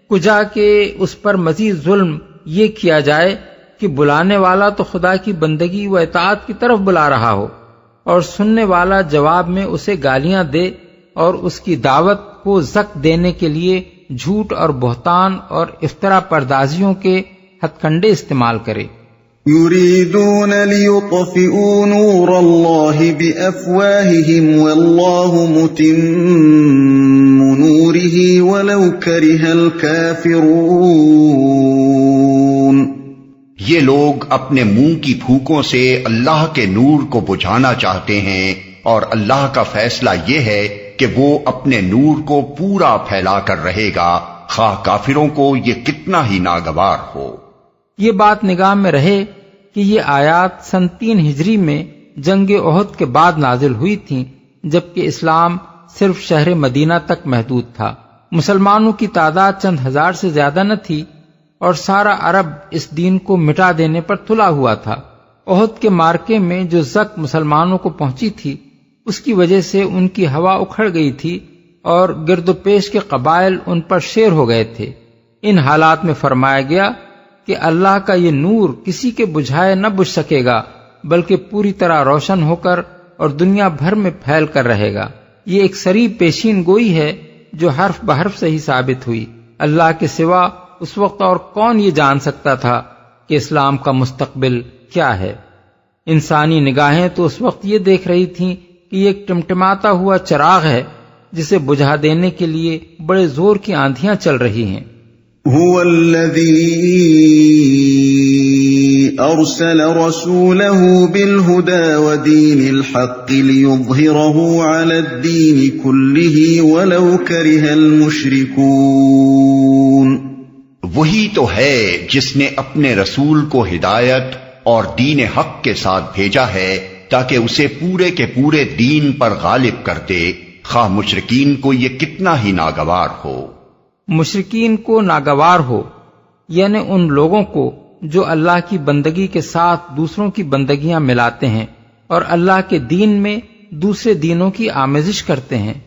کجا کہ اس پر مزید ظلم یہ کیا جائے کہ بلانے والا تو خدا کی بندگی و اطاعت کی طرف بلا رہا ہو اور سننے والا جواب میں اسے گالیاں دے اور اس کی دعوت کو زک دینے کے لیے جھوٹ اور بہتان اور افطرا پردازیوں کے ہتھ کنڈے استعمال کرے۔ يريدون ليطفئوا نور الله بأفواههم والله متم نوره ولو كره الكافرون۔ یہ لوگ اپنے منہ کی پھوکوں سے اللہ کے نور کو بجھانا چاہتے ہیں اور اللہ کا فیصلہ یہ ہے کہ وہ اپنے نور کو پورا پھیلا کر رہے گا، خواہ کافروں کو یہ کتنا ہی ناگوار ہو۔ یہ بات نگاہ میں رہے کہ یہ آیات سن 3 ہجری میں جنگ احد کے بعد نازل ہوئی تھیں، جبکہ اسلام صرف شہر مدینہ تک محدود تھا۔ مسلمانوں کی تعداد چند ہزار سے زیادہ نہ تھی اور سارا عرب اس دین کو مٹا دینے پر تلا ہوا تھا۔ احد کے مارکے میں جو زخم مسلمانوں کو پہنچی تھی اس کی وجہ سے ان کی ہوا اکھڑ گئی تھی اور گرد و پیش کے قبائل ان پر شیر ہو گئے تھے۔ ان حالات میں فرمایا گیا کہ اللہ کا یہ نور کسی کے بجھائے نہ بجھ سکے گا، بلکہ پوری طرح روشن ہو کر اور دنیا بھر میں پھیل کر رہے گا۔ یہ ایک صریح پیشین گوئی ہے جو حرف بحرف صحیح ثابت ہوئی۔ اللہ کے سوا اس وقت اور کون یہ جان سکتا تھا کہ اسلام کا مستقبل کیا ہے؟ انسانی نگاہیں تو اس وقت یہ دیکھ رہی تھیں کہ یہ ایک ٹمٹماتا ہوا چراغ ہے جسے بجھا دینے کے لیے بڑے زور کی آندھیاں چل رہی ہیں۔ هو الذي أرسل رسوله بالهدى ودين الحق ليظهره على الدين كله ولو كره المشركون۔ وہی تو ہے جس نے اپنے رسول کو ہدایت اور دین حق کے ساتھ بھیجا ہے تاکہ اسے پورے کے پورے دین پر غالب کر دے، خواہ مشرکین کو یہ کتنا ہی ناگوار ہو۔ مشرکین کو ناگوار ہو یعنی ان لوگوں کو جو اللہ کی بندگی کے ساتھ دوسروں کی بندگیاں ملاتے ہیں اور اللہ کے دین میں دوسرے دینوں کی آمیزش کرتے ہیں،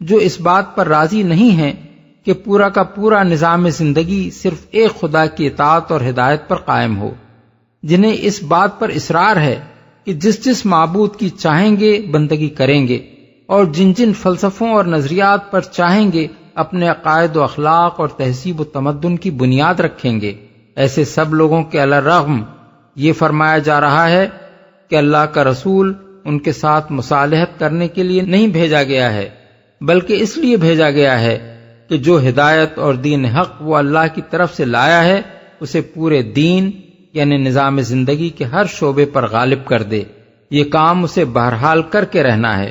جو اس بات پر راضی نہیں ہیں کہ پورا کا پورا نظام زندگی صرف ایک خدا کی اطاعت اور ہدایت پر قائم ہو، جنہیں اس بات پر اصرار ہے کہ جس جس معبود کی چاہیں گے بندگی کریں گے اور جن جن فلسفوں اور نظریات پر چاہیں گے اپنے عقائد و اخلاق اور تہذیب و تمدن کی بنیاد رکھیں گے۔ ایسے سب لوگوں کے علی الرغم یہ فرمایا جا رہا ہے کہ اللہ کا رسول ان کے ساتھ مصالحت کرنے کے لیے نہیں بھیجا گیا ہے، بلکہ اس لیے بھیجا گیا ہے کہ جو ہدایت اور دین حق وہ اللہ کی طرف سے لایا ہے اسے پورے دین یعنی نظام زندگی کے ہر شعبے پر غالب کر دے۔ یہ کام اسے بہرحال کر کے رہنا ہے،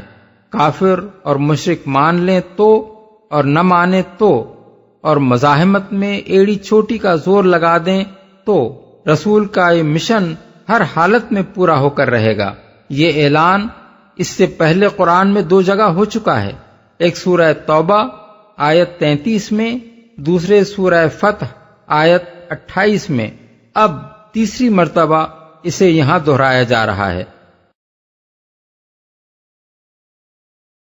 کافر اور مشرک مان لیں تو اور نہ مانے تو، اور مزاحمت میں ایڑی چھوٹی کا زور لگا دیں تو، رسول کا یہ مشن ہر حالت میں پورا ہو کر رہے گا۔ یہ اعلان اس سے پہلے قرآن میں 2 جگہ ہو چکا ہے، ایک سورہ توبہ آیت 33 میں، دوسرے سورہ فتح آیت 28 میں۔ اب تیسری مرتبہ اسے یہاں دہرایا جا رہا ہے۔